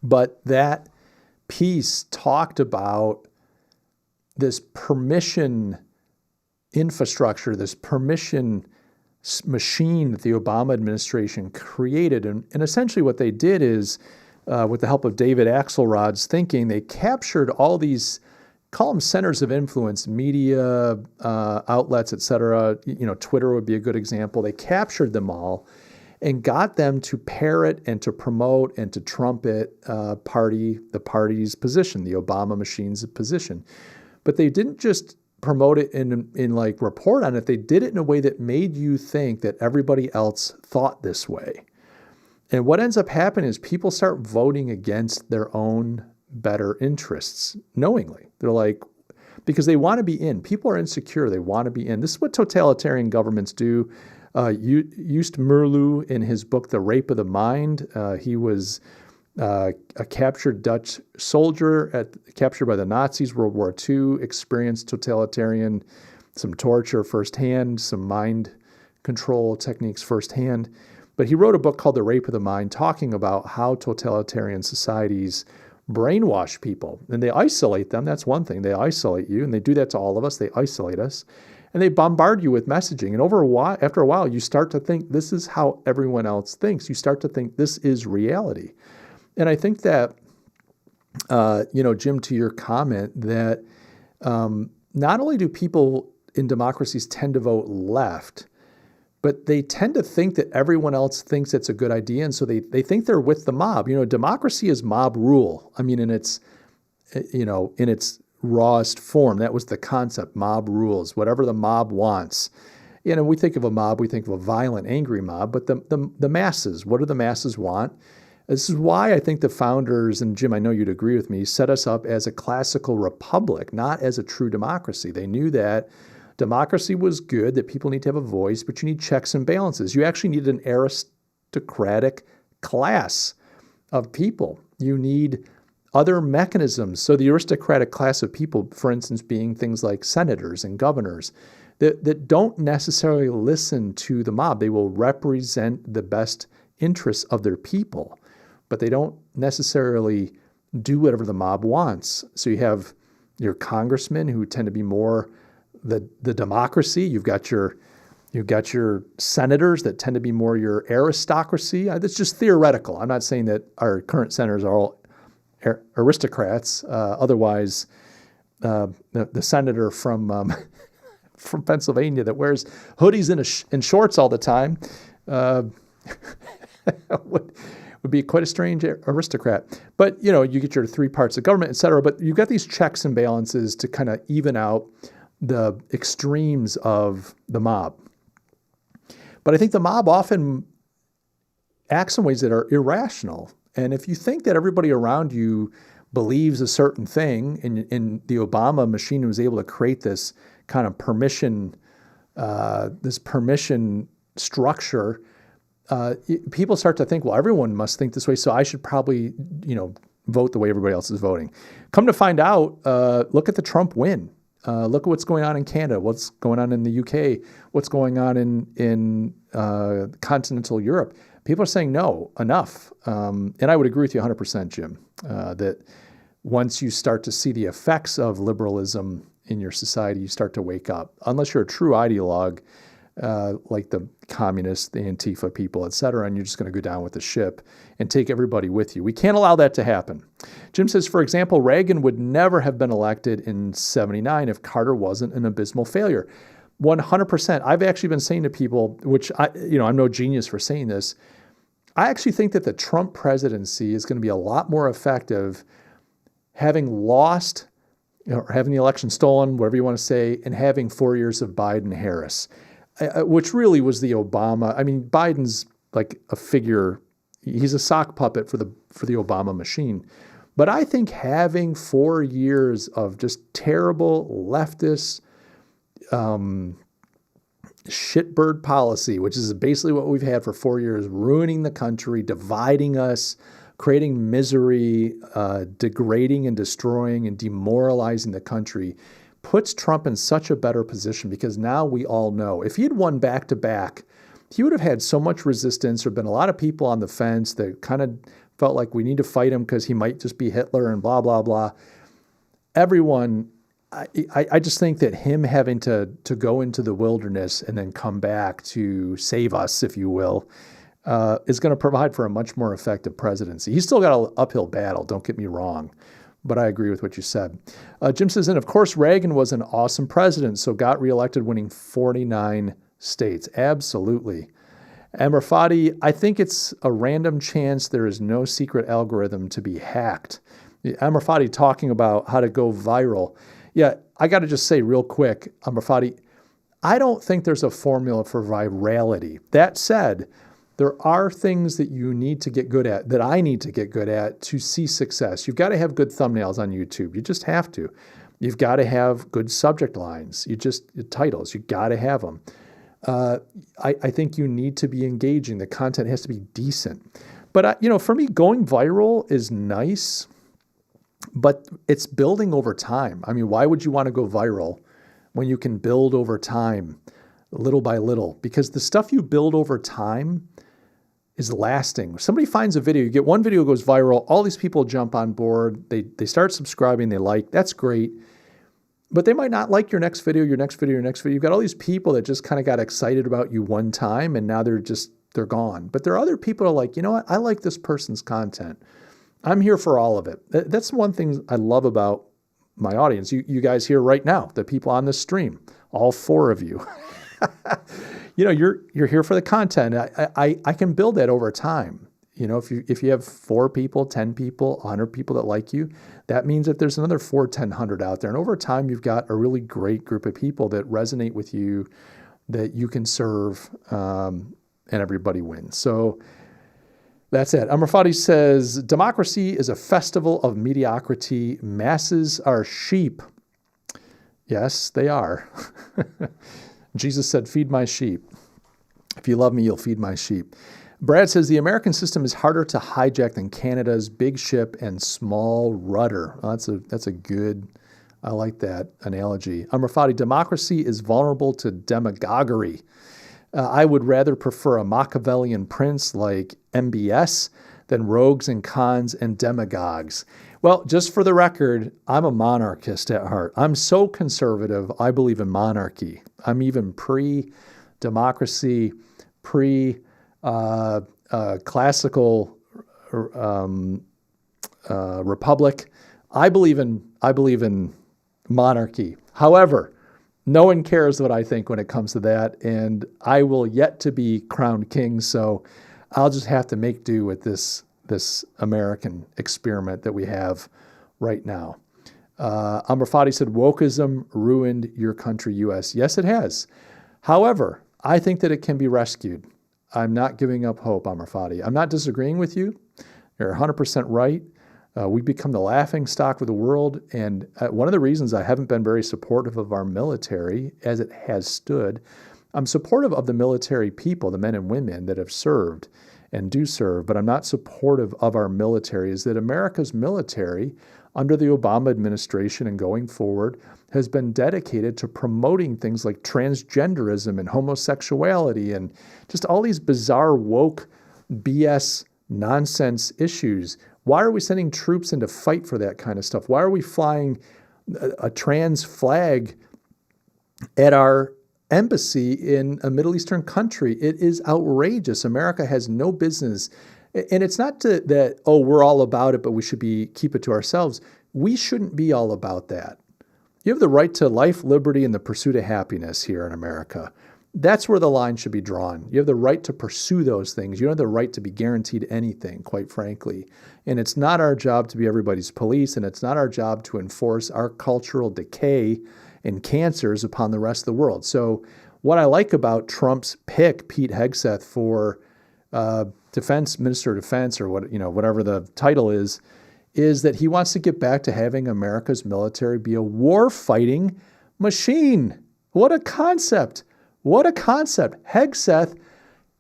But that piece talked about this permission infrastructure, this permission machine that the Obama administration created. And essentially what they did is, with the help of David Axelrod's thinking, they captured all these, call them centers of influence, media outlets, et cetera. Twitter would be a good example. They captured them all and got them to parrot and to promote and to trumpet the party's position, the Obama machine's position. But they didn't just promote it in like report on it. They did it in a way that made you think that everybody else thought this way. And what ends up happening is people start voting against their own better interests knowingly. They're like, because they want to be in. People are insecure. They want to be in. This is what totalitarian governments do. Joost Meerloo, in his book, The Rape of the Mind, he was a captured Dutch soldier captured by the Nazis, World War II, experienced totalitarian, some torture firsthand, some mind control techniques firsthand. But he wrote a book called The Rape of the Mind, talking about how totalitarian societies brainwash people. And they isolate them. That's one thing. They isolate you, and they do that to all of us. They isolate us. And they bombard you with messaging. And after a while, you start to think this is how everyone else thinks. You start to think this is reality. And I think that, Jim, to your comment, that not only do people in democracies tend to vote left, but they tend to think that everyone else thinks it's a good idea. And so they think they're with the mob. Democracy is mob rule. I mean, in its rawest form, that was the concept, mob rules, whatever the mob wants. We think of a mob, we think of a violent, angry mob, but the masses, what do the masses want? This is why I think the founders, and Jim, I know you'd agree with me, set us up as a classical republic, not as a true democracy. They knew that democracy was good, that people need to have a voice, but you need checks and balances. You actually need an aristocratic class of people. You need other mechanisms. So the aristocratic class of people, for instance, being things like senators and governors, that don't necessarily listen to the mob. They will represent the best interests of their people, but they don't necessarily do whatever the mob wants. So you have your congressmen who tend to be more the democracy. You've got your senators that tend to be more your aristocracy. That's just theoretical. I'm not saying that our current senators are all aristocrats. Otherwise, the senator from Pennsylvania that wears hoodies and shorts all the time would be quite a strange aristocrat. But, you get your three parts of government, et cetera, but you've got these checks and balances to kind of even out the extremes of the mob. But I think the mob often acts in ways that are irrational. And if you think that everybody around you believes a certain thing, and the Obama machine was able to create this kind of permission structure, people start to think, well, everyone must think this way, so I should probably, vote the way everybody else is voting. Come to find out, look at the Trump win. Look at what's going on in Canada, what's going on in the UK, what's going on in continental Europe. People are saying, no, enough. And I would agree with you 100%, Jim, that once you start to see the effects of liberalism in your society, you start to wake up. Unless you're a true ideologue, like the communists, the Antifa people, et cetera, and you're just going to go down with the ship and take everybody with you. We can't allow that to happen. Jim says, for example, Reagan would never have been elected in 79 if Carter wasn't an abysmal failure. 100%. I've actually been saying to people, which I'm no genius for saying this, I actually think that the Trump presidency is going to be a lot more effective having lost, or having the election stolen, whatever you want to say, and having 4 years of Biden-Harris, which really was the Obama. I mean, Biden's like a figure. He's a sock puppet for the Obama machine. But I think having 4 years of just terrible leftist shitbird policy, which is basically what we've had for 4 years, ruining the country, dividing us, creating misery, degrading and destroying and demoralizing the country, puts Trump in such a better position because now we all know if he had won back to back, he would have had so much resistance. There have been a lot of people on the fence that kind of felt like we need to fight him because he might just be Hitler and blah, blah, blah. Everyone, I just think that him having to go into the wilderness and then come back to save us, if you will, is going to provide for a much more effective presidency. He's still got an uphill battle, don't get me wrong, but I agree with what you said. Jim says, and of course, Reagan was an awesome president, so got reelected winning 49 states. Absolutely. Amr Fadi, I think it's a random chance. There is no secret algorithm to be hacked. Amr Fadi talking about how to go viral. Yeah, I got to just say real quick, Amr Fadi, I don't think there's a formula for virality. That said, there are things that you need to get good at, that I need to get good at to see success. You've got to have good thumbnails on YouTube. You just have to. You've got to have good subject lines. Titles, you got to have them. I think you need to be engaging. The content has to be decent. But, for me, going viral is nice, but it's building over time. I mean, why would you want to go viral when you can build over time, little by little? Because the stuff you build over time is lasting. Somebody finds a video, you get one video goes viral, all these people jump on board, they start subscribing, they like, that's great. But they might not like your next video, your next video, your next video. You've got all these people that just kind of got excited about you one time and now they're gone. But there are other people who are like, you know what? I like this person's content. I'm here for all of it. That's one thing I love about my audience. You guys here right now, the people on this stream, all 4 of you. You're here for the content. I can build that over time. If you have 4 people, 10 people, 100 people that like you, that means that there's another 4, 10, 100 out there. And over time, you've got a really great group of people that resonate with you, that you can serve, and everybody wins. So that's it. Amr Fadi says, democracy is a festival of mediocrity. Masses are sheep. Yes, they are. Jesus said, feed my sheep. If you love me, you'll feed my sheep. Brad says, the American system is harder to hijack than Canada's big ship and small rudder. Well, that's a good, I like that analogy. Amr Fadi, democracy is vulnerable to demagoguery. I would rather prefer a Machiavellian prince like MBS than rogues and cons and demagogues. Well, just for the record, I'm a monarchist at heart. I'm so conservative, I believe in monarchy. I'm even pre-democracy, classical republic. I believe in monarchy. However, no one cares what I think when it comes to that, and I will yet to be crowned king, so I'll just have to make do with this American experiment that we have right now. Amr Fadi said, wokeism ruined your country, U.S. Yes, it has. However, I think that it can be rescued. I'm not giving up hope, Amr Fadi. I'm not disagreeing with you. You're 100% right. We've become the laughing stock of the world, and one of the reasons I haven't been very supportive of our military as it has stood, I'm supportive of the military people, the men and women that have served and do serve, but I'm not supportive of our military, is that America's military, under the Obama administration and going forward, has been dedicated to promoting things like transgenderism and homosexuality and just all these bizarre woke BS nonsense issues. Why are we sending troops in to fight for that kind of stuff? Why are we flying a trans flag at our embassy in a Middle Eastern country? It is outrageous. America has no business. And it's not that, we're all about it, but we should keep it to ourselves. We shouldn't be all about that. You have the right to life, liberty, and the pursuit of happiness here in America. That's where the line should be drawn. You have the right to pursue those things. You don't have the right to be guaranteed anything, quite frankly. And it's not our job to be everybody's police, and it's not our job to enforce our cultural decay and cancers upon the rest of the world. So what I like about Trump's pick, Pete Hegseth, for Defense Minister of Defense, or whatever the title is is that he wants to get back to having America's military be a war-fighting machine. What a concept. What a concept. Hegseth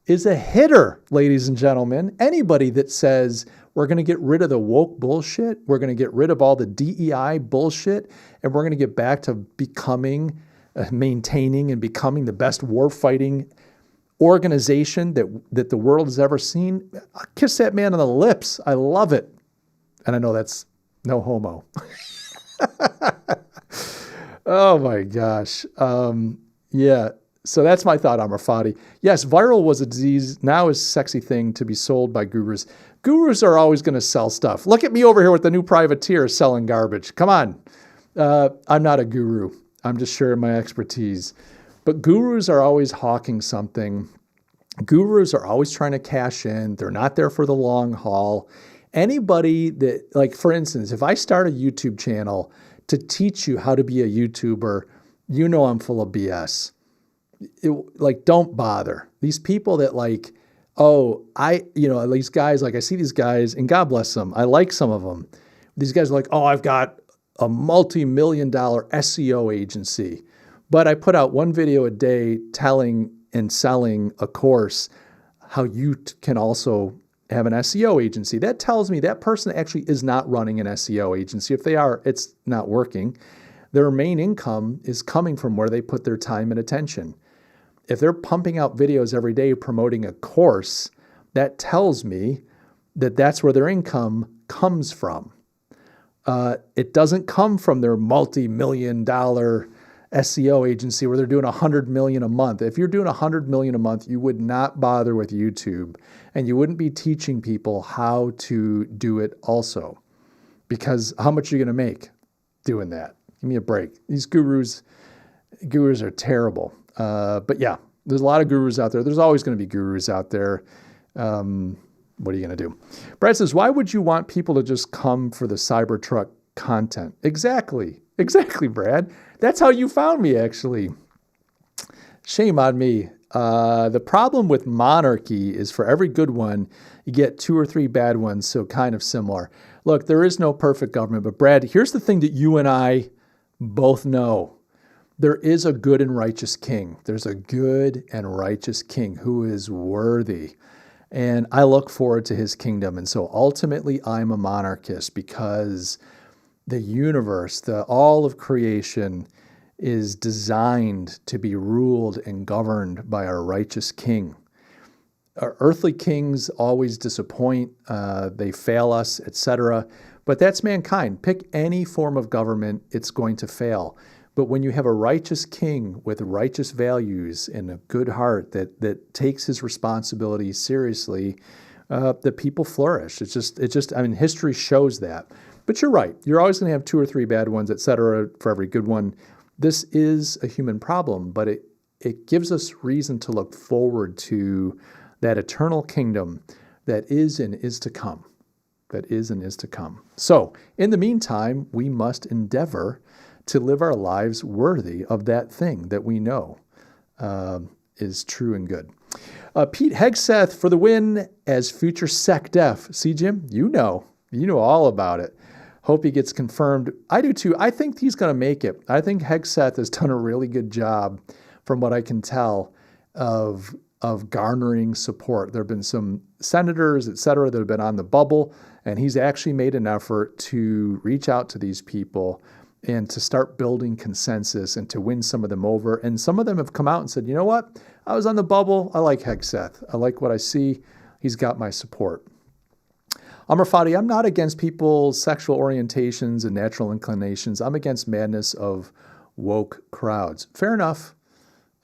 is a hitter, ladies and gentlemen. Anybody that says we're going to get rid of the woke bullshit, we're going to get rid of all the DEI bullshit, and we're going to get back to becoming, maintaining and becoming the best war-fighting organization that the world has ever seen, I'll kiss that man on the lips. I love it. And I know that's no homo. Oh my gosh. Yeah. So that's my thought on Rafati. Yes, viral was a disease. Now is a sexy thing to be sold by gurus. Gurus are always going to sell stuff. Look at me over here with the new privateer selling garbage. Come on. I'm not a guru. I'm just sharing my expertise. But gurus are always hawking something. Gurus are always trying to cash in. They're not there for the long haul. Anybody that, like, for instance, if I start a YouTube channel to teach you how to be a YouTuber, you know I'm full of BS. Don't bother. These people that these guys, like I see these guys, and God bless them. I like some of them. These guys are like, oh, I've got a multi-million-dollar SEO agency. But I put out one video a day telling and selling a course how you can also have an SEO agency. That tells me that person actually is not running an SEO agency. If they are, it's not working. Their main income is coming from where they put their time and attention. If they're pumping out videos every day promoting a course, that tells me that that's where their income comes from. It doesn't come from their multi-million-dollar SEO agency where they're doing $100 million a month. If you're doing $100 million a month, you would not bother with YouTube, and you wouldn't be teaching people how to do it also. Because how much are you going to make doing that? Give me a break. These gurus are terrible. But yeah, there's a lot of gurus out there. There's always going to be gurus out there. What are you going to do? Brad says, why would you want people to just come for the Cybertruck content? Exactly, Brad. That's how you found me, actually. Shame on me. The problem with monarchy is for every good one, you get 2 or 3 bad ones, so kind of similar. Look, there is no perfect government, but Brad, here's the thing that you and I both know. There is a good and righteous king. There's a good and righteous king who is worthy. And I look forward to his kingdom. And so ultimately, I'm a monarchist because the universe, all of creation is designed to be ruled and governed by a righteous king. Our earthly kings always disappoint, they fail us, etc. But that's mankind. Pick any form of government, it's going to fail. But when you have a righteous king with righteous values and a good heart that takes his responsibility seriously, the people flourish. History shows that. But you're right. You're always going to have 2 or 3 bad ones, et cetera, for every good one. This is a human problem, but it gives us reason to look forward to that eternal kingdom that is and is to come. That is and is to come. So, in the meantime, we must endeavor to live our lives worthy of that thing that we know is true and good. Pete Hegseth for the win as future SecDef. See, Jim, you know all about it. Hope he gets confirmed. I do too. I think he's going to make it. I think Hegseth has done a really good job, from what I can tell, of garnering support. There have been some senators, et cetera, that have been on the bubble, and he's actually made an effort to reach out to these people and to start building consensus and to win some of them over. And some of them have come out and said, you know what? I was on the bubble. I like Hegseth. I like what I see. He's got my support. Amr Fadi, I'm not against people's sexual orientations and natural inclinations. I'm against madness of woke crowds. Fair enough.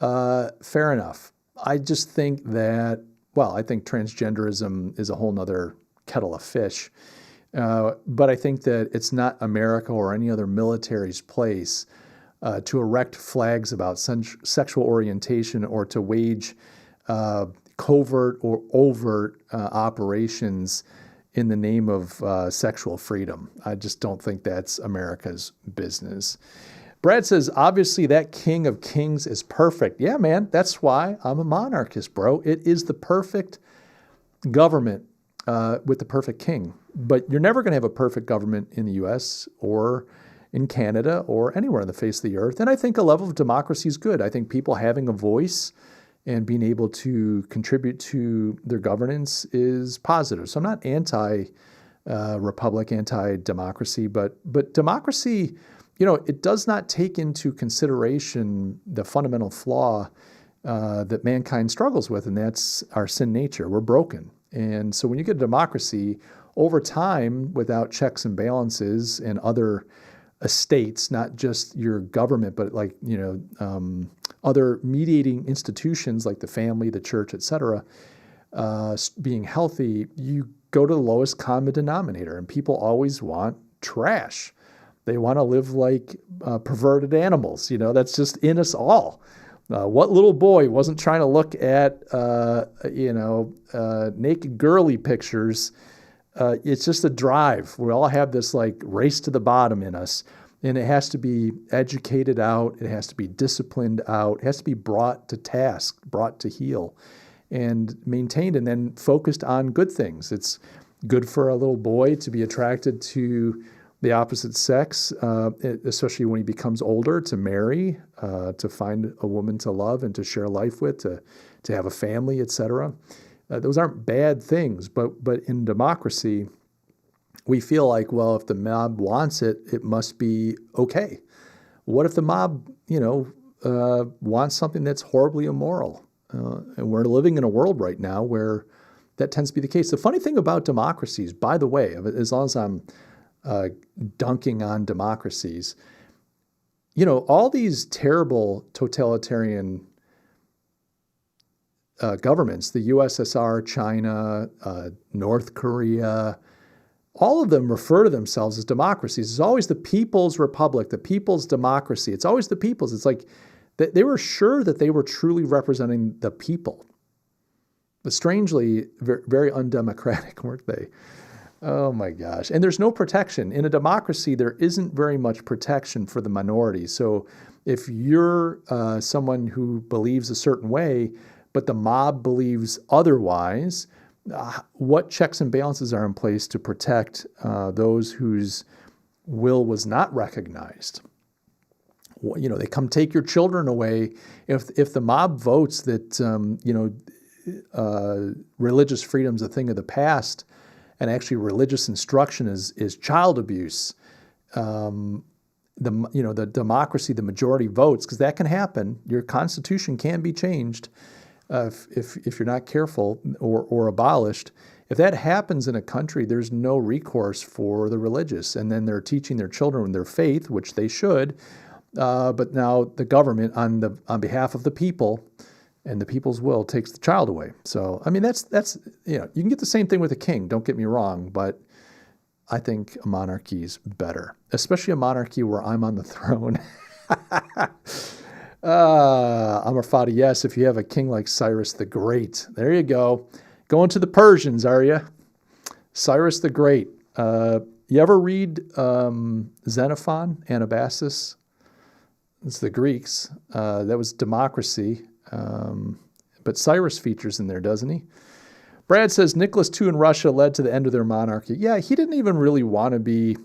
Fair enough. I just think that, I think transgenderism is a whole nother kettle of fish. But I think that it's not America or any other military's place to erect flags about sexual orientation or to wage covert or overt operations in the name of sexual freedom. I just don't think that's America's business. Brad says, obviously that king of kings is perfect. Yeah, man, that's why I'm a monarchist, bro. It is the perfect government with the perfect king. But you're never going to have a perfect government in the U.S. or in Canada or anywhere on the face of the earth. And I think a level of democracy is good. I think people having a voice and being able to contribute to their governance is positive. So I'm not anti-republic, anti-democracy, but democracy, it does not take into consideration the fundamental flaw that mankind struggles with, and that's our sin nature. We're broken. And so when you get a democracy, over time, without checks and balances and other estates, not just your government, but like, other mediating institutions like the family, the church, et cetera, being healthy, you go to the lowest common denominator. And people always want trash. They want to live like perverted animals. That's just in us all. What little boy wasn't trying to look at, naked girly pictures? It's just a drive. We all have this like race to the bottom in us, and it has to be educated out. It has to be disciplined out. It has to be brought to task, brought to heel, and maintained, and then focused on good things. It's good for a little boy to be attracted to the opposite sex, especially when he becomes older, to marry, to find a woman to love and to share life with, to have a family, etc. Those aren't bad things, but in democracy, we feel like, well, if the mob wants it, it must be okay. What if the mob, wants something that's horribly immoral? And we're living in a world right now where that tends to be the case. The funny thing about democracies, by the way, as long as I'm dunking on democracies, all these terrible totalitarian governments, the USSR, China, North Korea, all of them refer to themselves as democracies. It's always the people's republic, the people's democracy. It's always the people's. It's like they were sure that they were truly representing the people. But strangely, very, very undemocratic, weren't they? Oh my gosh. And there's no protection. In a democracy, there isn't very much protection for the minority. So if you're someone who believes a certain way, but the mob believes otherwise, what checks and balances are in place to protect those whose will was not recognized? They come take your children away. If the mob votes that, religious freedom is a thing of the past, and actually religious instruction is child abuse, the democracy, the majority votes, because that can happen. Your constitution can be changed if you're not careful or abolished. If that happens in a country, there's no recourse for the religious. And then they're teaching their children their faith, which they should. But now the government, on behalf of the people and the people's will, takes the child away. So, I mean, that's you can get the same thing with a king, don't get me wrong, but I think a monarchy is better, especially a monarchy where I'm on the throne. Amar Fadi, yes, if you have a king like Cyrus the Great. There you go. Going to the Persians, are you? Cyrus the Great. You ever read Xenophon, Anabasis? It's the Greeks. That was democracy. But Cyrus features in there, doesn't he? Brad says Nicholas II in Russia led to the end of their monarchy. Yeah, he didn't even really want to be...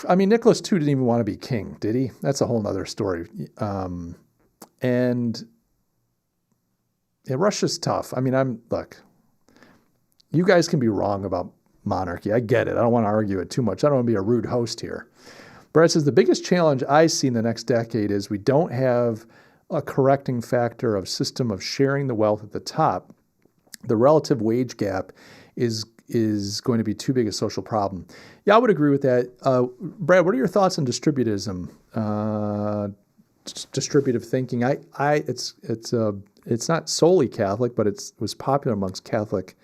Nicholas II didn't even want to be king, did he? That's a whole other story. Russia's tough. Look, you guys can be wrong about monarchy. I get it. I don't want to argue it too much. I don't want to be a rude host here. Brad says the biggest challenge I see in the next decade is we don't have a correcting factor of system of sharing the wealth at the top. The relative wage gap is going to be too big a social problem. Yeah, I would agree with that. Brad, what are your thoughts on distributism, distributive thinking? It's not solely Catholic, but it was popular amongst Catholic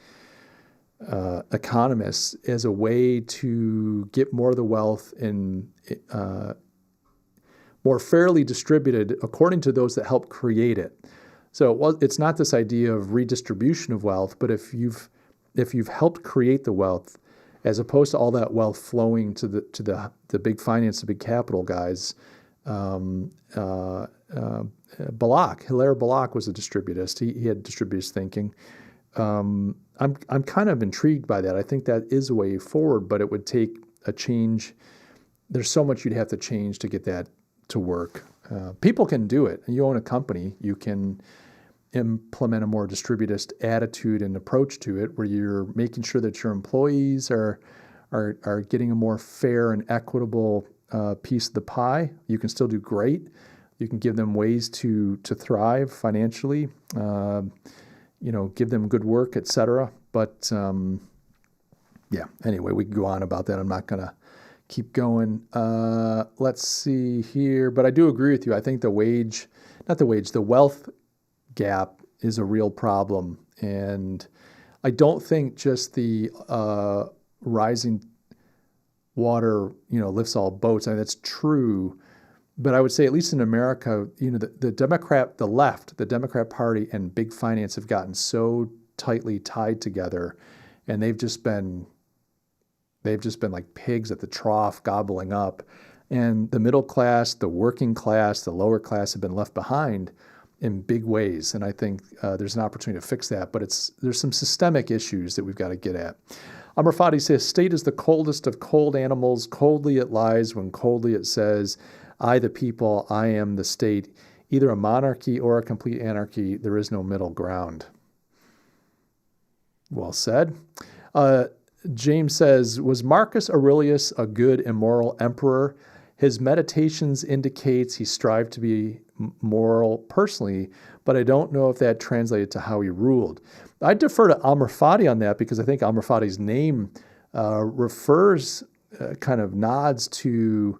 economists as a way to get more of the wealth and more fairly distributed according to those that helped create it. So it's not this idea of redistribution of wealth, but if you've helped create the wealth, as opposed to all that wealth flowing to the big finance, the big capital guys. Hilaire Belloc was a distributist. He had distributist thinking. I'm kind of intrigued by that. I think that is a way forward, but it would take a change. There's so much you'd have to change to get that to work. People can do it. You own a company, you can implement a more distributist attitude and approach to it, where you're making sure that your employees are getting a more fair and equitable piece of the pie. You can still do great. You can give them ways to thrive financially. Give them good work, etc. But anyway, we can go on about that. I'm not going to keep going. Let's see here. But I do agree with you. I think the wealth gap is a real problem. And I don't think just the rising water, lifts all boats. I mean, that's true. But I would say, at least in America, the Democrat Party and big finance have gotten so tightly tied together, and they've just been like pigs at the trough, gobbling up. And the middle class, the working class, the lower class have been left behind in big ways. And I think there's an opportunity to fix that. But there's some systemic issues that we've got to get at. Amr Fadi says, state is the coldest of cold animals. Coldly it lies when coldly it says, I, the people, I am the state. Either a monarchy or a complete anarchy. There is no middle ground. Well said. James says, was Marcus Aurelius a good and moral emperor? His meditations indicates he strived to be moral personally, but I don't know if that translated to how he ruled. I defer to Amr Fadi on that, because I think Amr Fadi's name kind of nods to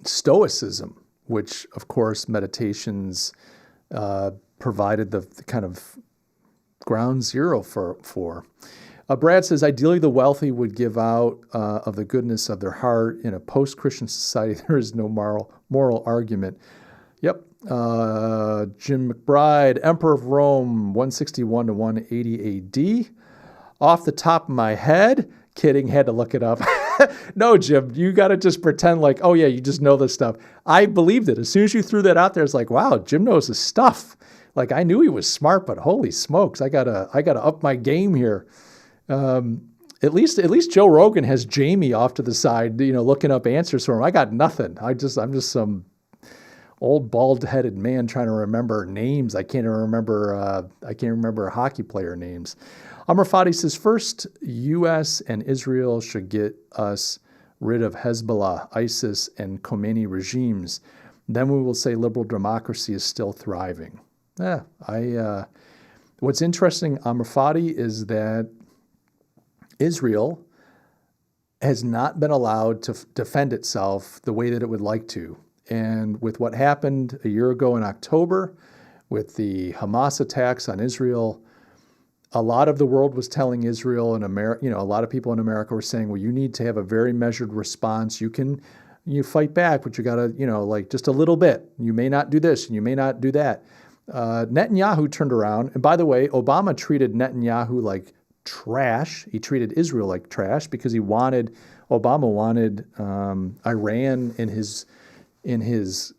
Stoicism, which, of course, meditations provided the kind of ground zero for. Brad says, ideally, the wealthy would give out of the goodness of their heart. In a post-Christian society, there is no moral argument. Yep. Jim McBride, Emperor of Rome, 161 to 180 AD. Off the top of my head, kidding, had to look it up. No, Jim, you got to just pretend like, oh yeah, you just know this stuff. I believed it. As soon as you threw that out there, it's like, wow, Jim knows his stuff. Like, I knew he was smart, but holy smokes, I gotta up my game here. At least Joe Rogan has Jamie off to the side, looking up answers for him. I got nothing. I'm just some old bald-headed man trying to remember names. I can't even remember hockey player names. Amr Fadi says, first, U.S. and Israel should get us rid of Hezbollah, ISIS, and Khomeini regimes. Then we will say liberal democracy is still thriving. What's interesting, Amr Fadi, is that Israel has not been allowed to defend itself the way that it would like to. And with what happened a year ago in October, with the Hamas attacks on Israel, a lot of the world was telling Israel and America, a lot of people in America were saying, well, you need to have a very measured response. You fight back, but you got to, just a little bit. You may not do this and you may not do that. Netanyahu turned around. And by the way, Obama treated Netanyahu like trash. He treated Israel like trash because Obama wanted Iran in his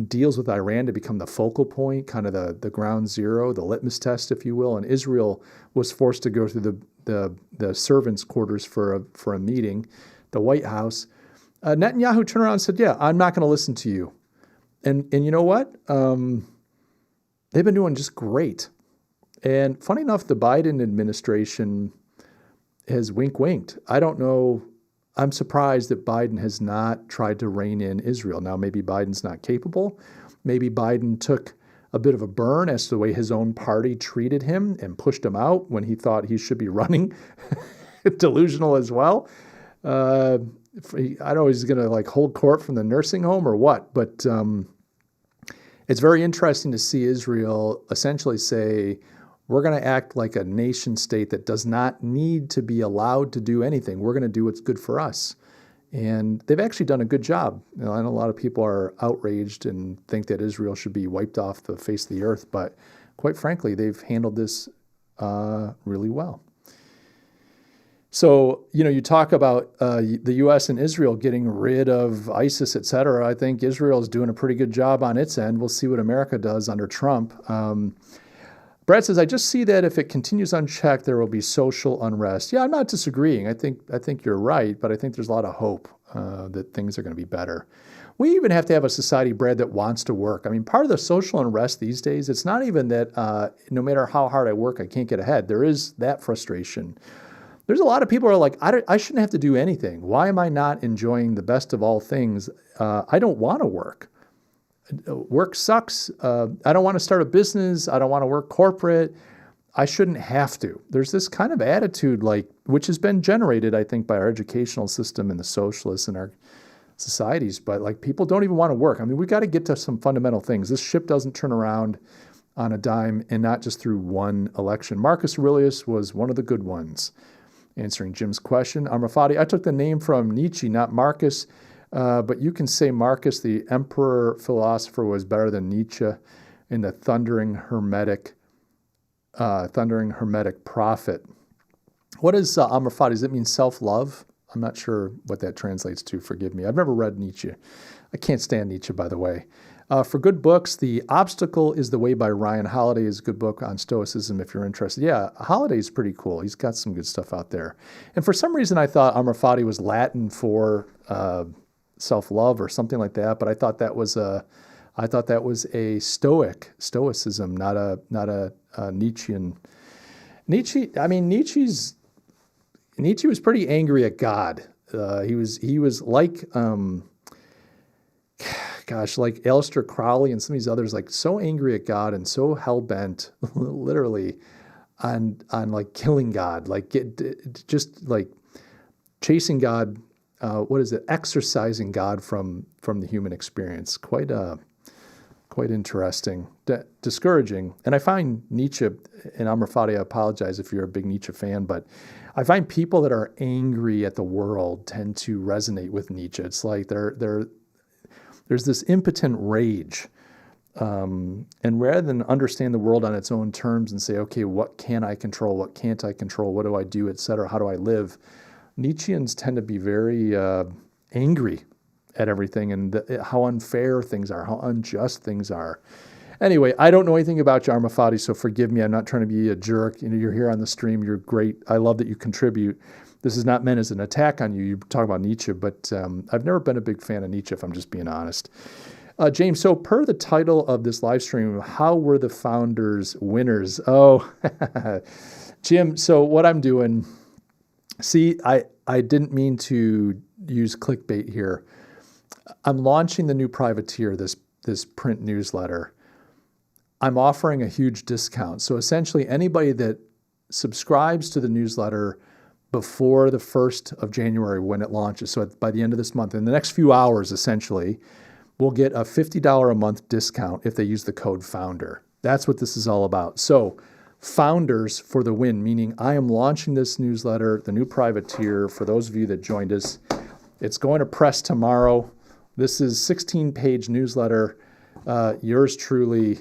deals with Iran to become the focal point, kind of the ground zero, the litmus test, if you will. And Israel was forced to go through the servants' quarters for a meeting, the White House. Netanyahu turned around and said, yeah, I'm not going to listen to you. And you know what? They've been doing just great. And funny enough, the Biden administration has winked. I don't know. I'm surprised that Biden has not tried to rein in Israel. Now, maybe Biden's not capable. Maybe Biden took a bit of a burn as to the way his own party treated him and pushed him out when he thought he should be running. Delusional as well. I don't know, he's going to hold court from the nursing home or what. But it's very interesting to see Israel essentially say, we're going to act like a nation state that does not need to be allowed to do anything. We're going to do what's good for us. And they've actually done a good job. I know a lot of people are outraged and think that Israel should be wiped off the face of the earth, but quite frankly, they've handled this really well. So, you talk about the U.S. and Israel getting rid of ISIS, et cetera. I think Israel is doing a pretty good job on its end. We'll see what America does under Trump. Brad says, I just see that if it continues unchecked, there will be social unrest. Yeah, I'm not disagreeing. I think you're right, but I think there's a lot of hope that things are going to be better. We even have to have a society, Brad, that wants to work. I mean, part of the social unrest these days, it's not even that no matter how hard I work, I can't get ahead. There is that frustration. There's a lot of people who are like, I shouldn't have to do anything. Why am I not enjoying the best of all things? I don't want to work. Work sucks. I don't want to start a business. I don't want to work corporate. I shouldn't have to. There's this kind of attitude, which has been generated, I think, by our educational system and the socialists in our societies. But people don't even want to work. I mean, we got to get to some fundamental things. This ship doesn't turn around on a dime, and not just through one election. Marcus Aurelius was one of the good ones. Answering Jim's question, Amrafati, I took the name from Nietzsche, not Marcus. But you can say Marcus, the emperor philosopher, was better than Nietzsche in the thundering hermetic prophet. What is Amrafati? Does it mean self-love? I'm not sure what that translates to. Forgive me. I've never read Nietzsche. I can't stand Nietzsche, by the way. For good books, The Obstacle is the Way by Ryan Holiday is a good book on Stoicism if you're interested. Yeah, Holiday's pretty cool. He's got some good stuff out there. And for some reason, I thought Amrafati was Latin for self-love or something like that, but I thought that was a stoicism, not a Nietzschean. Nietzsche was pretty angry at God. He was like like Aleister Crowley and some of these others, so angry at God and so hell-bent literally on killing God, chasing God. Exorcising God from the human experience. Quite interesting, discouraging. And I find Nietzsche, and Amrafati, I apologize if you're a big Nietzsche fan, but I find people that are angry at the world tend to resonate with Nietzsche. It's like there's this impotent rage. And rather than understand the world on its own terms and say, okay, what can I control? What can't I control? What do I do, et cetera? How do I live? Nietzscheans tend to be very angry at everything and how unfair things are, how unjust things are. Anyway, I don't know anything about you, Amrafati, so forgive me. I'm not trying to be a jerk. You're here on the stream. You're great. I love that you contribute. This is not meant as an attack on you. You talk about Nietzsche, but I've never been a big fan of Nietzsche, if I'm just being honest. James, so per the title of this live stream, how were the founders winners? Oh, Jim, so what I'm doing... See, I didn't mean to use clickbait here. I'm launching the new Privateer, this print newsletter. I'm offering a huge discount. So essentially anybody that subscribes to the newsletter before the 1st of January when it launches, so by the end of this month, in the next few hours essentially, will get a $50 a month discount if they use the code FOUNDER. That's what this is all about. So founders for the win, meaning I am launching this newsletter, the new Privateer, for those of you that joined us. It's going to press tomorrow. This is 16-page newsletter, yours truly.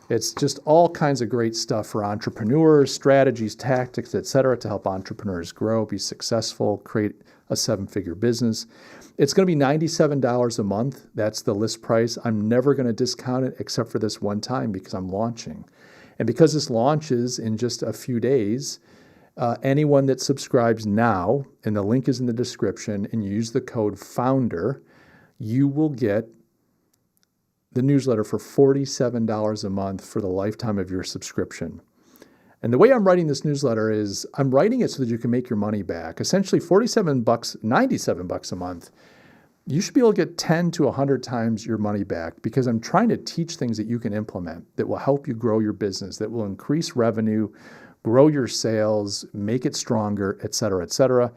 It's just all kinds of great stuff for entrepreneurs, strategies, tactics, et cetera, to help entrepreneurs grow, be successful, create a 7-figure business. It's going to be $97 a month. That's the list price. I'm never going to discount it except for this one time because I'm launching. And because this launches in just a few days, anyone that subscribes now, and the link is in the description, and you use the code FOUNDER, you will get the newsletter for $47 a month for the lifetime of your subscription. And the way I'm writing this newsletter is I'm writing it so that you can make your money back. Essentially $97 a month. You should be able to get 10 to 100 times your money back because I'm trying to teach things that you can implement that will help you grow your business, that will increase revenue, grow your sales, make it stronger, et cetera, et cetera.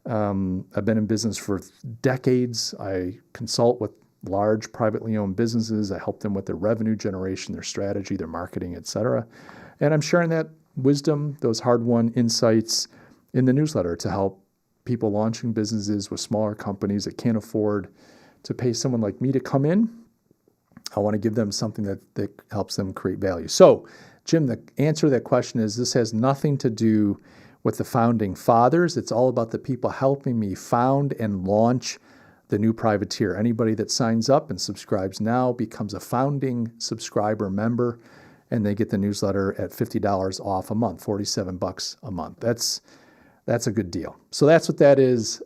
I've been in business for decades. I consult with large privately owned businesses. I help them with their revenue generation, their strategy, their marketing, et cetera. And I'm sharing that wisdom, those hard-won insights in the newsletter to help people launching businesses with smaller companies that can't afford to pay someone like me to come in. I want to give them something that helps them create value. So, Jim, the answer to that question is this has nothing to do with the founding fathers. It's all about the people helping me found and launch the new Privateer. Anybody that signs up and subscribes now becomes a founding subscriber member. and they get the newsletter at $50 off a month, $47 a month. That's a good deal. So that's what that is.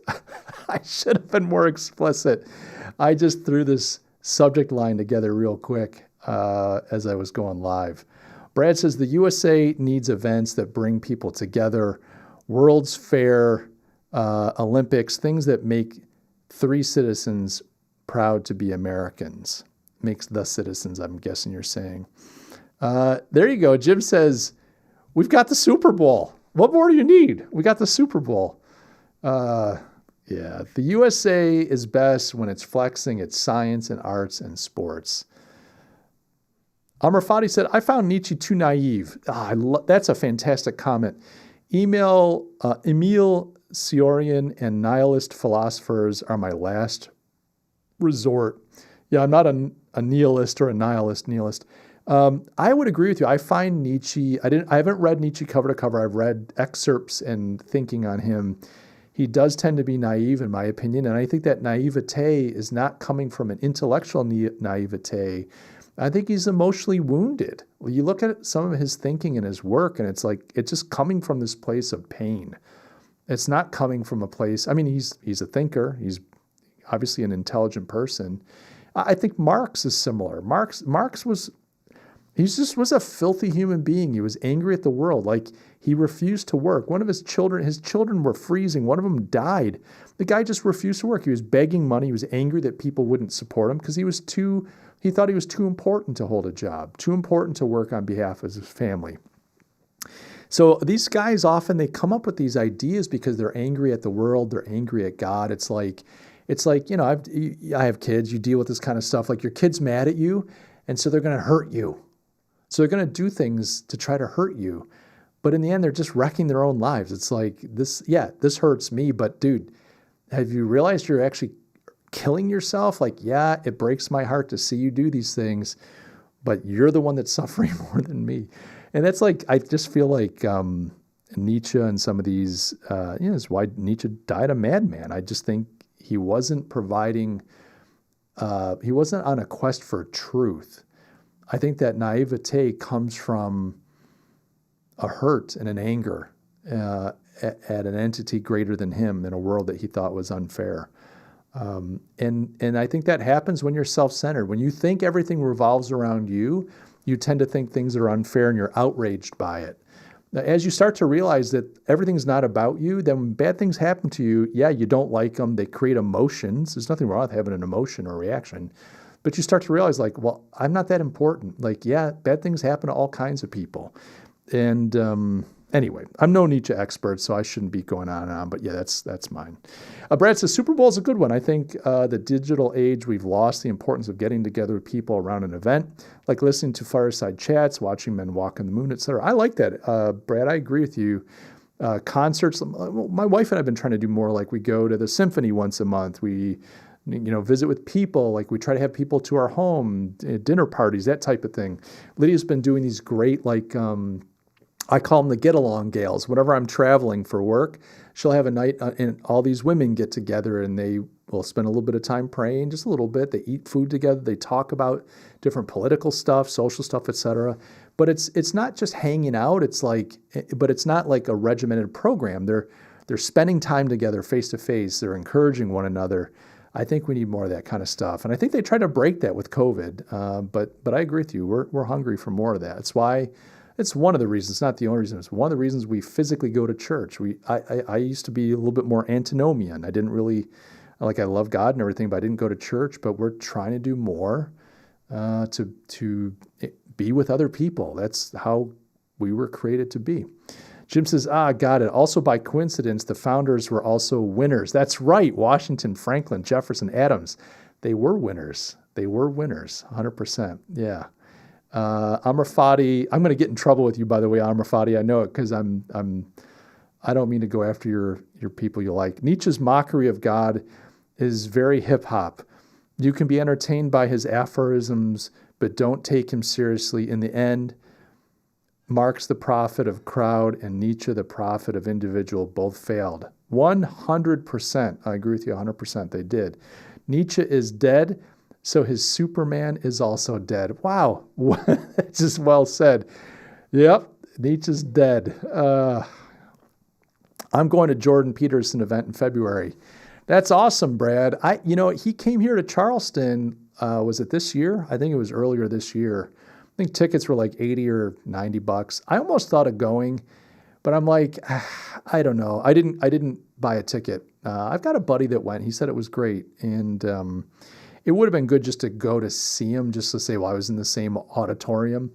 I should have been more explicit. I just threw this subject line together real quick as I was going live. Brad says the USA needs events that bring people together, World's Fair, Olympics, things that make three citizens proud to be Americans. Makes the citizens, I'm guessing you're saying. There you go. Jim says, we've got the Super Bowl. What more do you need? We got the Super Bowl. Yeah, the USA is best when it's flexing its science and arts and sports. Amr Fadi said, I found Nietzsche too naive. That's a fantastic comment. Emile Cioran and nihilist philosophers are my last resort. Yeah, I'm not a nihilist or a nihilist. I would agree with you. I find Nietzsche, I haven't read Nietzsche cover to cover. I've read excerpts and thinking on him. He does tend to be naive, in my opinion, and I think that naivete is not coming from an intellectual naivete. I think he's emotionally wounded. Well, you look at some of his thinking and his work, and it's like it's just coming from this place of pain. It's not coming from a place. I mean, he's a thinker. He's obviously an intelligent person. I think Marx is similar. Marx was a filthy human being. He was angry at the world. Like, he refused to work. One of his children were freezing. One of them died. The guy just refused to work. He was begging money. He was angry that people wouldn't support him because he thought he was too important to hold a job, too important to work on behalf of his family. So these guys often, they come up with these ideas because they're angry at the world. They're angry at God. It's like, I have kids. You deal with this kind of stuff. Like, your kid's mad at you, and so they're going to hurt you. So they're going to do things to try to hurt you. But in the end, they're just wrecking their own lives. It's like, this hurts me. But dude, have you realized you're actually killing yourself? Like, yeah, it breaks my heart to see you do these things, but you're the one that's suffering more than me. And that's like, I just feel like Nietzsche and some of these, is why Nietzsche died a madman. I just think he wasn't providing, he wasn't on a quest for truth. I think that naivete comes from a hurt and an anger at an entity greater than him in a world that he thought was unfair. And I think that happens when you're self-centered. When you think everything revolves around you, you tend to think things are unfair and you're outraged by it. Now, as you start to realize that everything's not about you, then when bad things happen to you, yeah, you don't like them. They create emotions. There's nothing wrong with having an emotion or reaction. But you start to realize, like, well, I'm not that important. Like, yeah, bad things happen to all kinds of people. And anyway, I'm no Nietzsche expert, so I shouldn't be going on and on. But yeah, that's mine. Brad says, Super Bowl is a good one. I think the digital age, we've lost the importance of getting together with people around an event, like listening to fireside chats, watching men walk on the moon, etc. I like that. Brad, I agree with you. Concerts, my wife and I have been trying to do more, like we go to the symphony once a month. We visit with people, like we try to have people to our home, dinner parties, that type of thing. Lydia's been doing these great, like, I call them the get-along gals. Whenever I'm traveling for work, she'll have a night and all these women get together and they will spend a little bit of time praying, just a little bit. They eat food together. They talk about different political stuff, social stuff, etc. But it's not just hanging out. But it's not like a regimented program. They're spending time together face to face. They're encouraging one another. I think we need more of that kind of stuff. And I think they tried to break that with COVID. But I agree with you. We're hungry for more of that. It's why. It's one of the reasons, not the only reason. It's one of the reasons we physically go to church. I used to be a little bit more antinomian. I didn't really, I love God and everything, but I didn't go to church. But we're trying to do more to be with other people. That's how we were created to be. Jim says, got it. Also, by coincidence, the founders were also winners. That's right. Washington, Franklin, Jefferson, Adams. They were winners. 100%. Yeah. Amr Fadi, I'm going to get in trouble with you, by the way, Amr Fadi. I know it because I don't mean to go after your people you like. Nietzsche's mockery of God is very hip hop. You can be entertained by his aphorisms, but don't take him seriously. In the end, Marx the prophet of crowd and Nietzsche the prophet of individual both failed. 100%. I agree with you 100%. They did. Nietzsche is dead. So his Superman is also dead. Wow. Just well said. Yep. Nietzsche's dead. I'm going to Jordan Peterson event in February. That's awesome, Brad. He came here to Charleston. Was it this year? I think it was earlier this year. I think tickets were like 80 or 90 bucks. I almost thought of going, but I'm like, I don't know. I didn't buy a ticket. I've got a buddy that went. He said it was great, and it would have been good just to go to see him, just to say, well, I was in the same auditorium.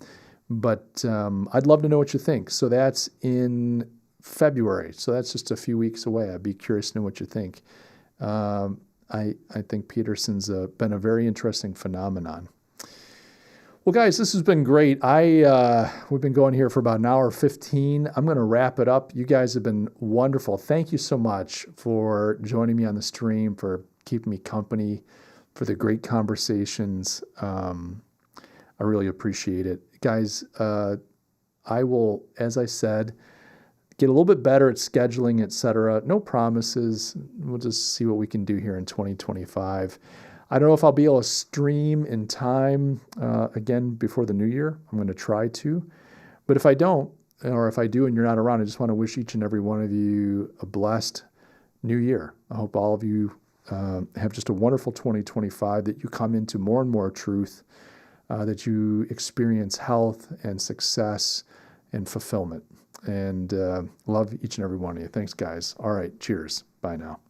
But I'd love to know what you think. So that's in February. So that's just a few weeks away. I'd be curious to know what you think. I think Peterson's been a very interesting phenomenon. Well, guys, this has been great. We've been going here for about an hour 15. I'm going to wrap it up. You guys have been wonderful. Thank you so much for joining me on the stream, for keeping me company, for the great conversations. I really appreciate it. Guys, I will, as I said, get a little bit better at scheduling, etc. No promises. We'll just see what we can do here in 2025. I don't know if I'll be able to stream in time again before the new year. I'm going to try to. But if I don't, or if I do and you're not around, I just want to wish each and every one of you a blessed new year. I hope all of you have just a wonderful 2025, that you come into more and more truth, that you experience health and success and fulfillment. And love each and every one of you. Thanks, guys. All right. Cheers. Bye now.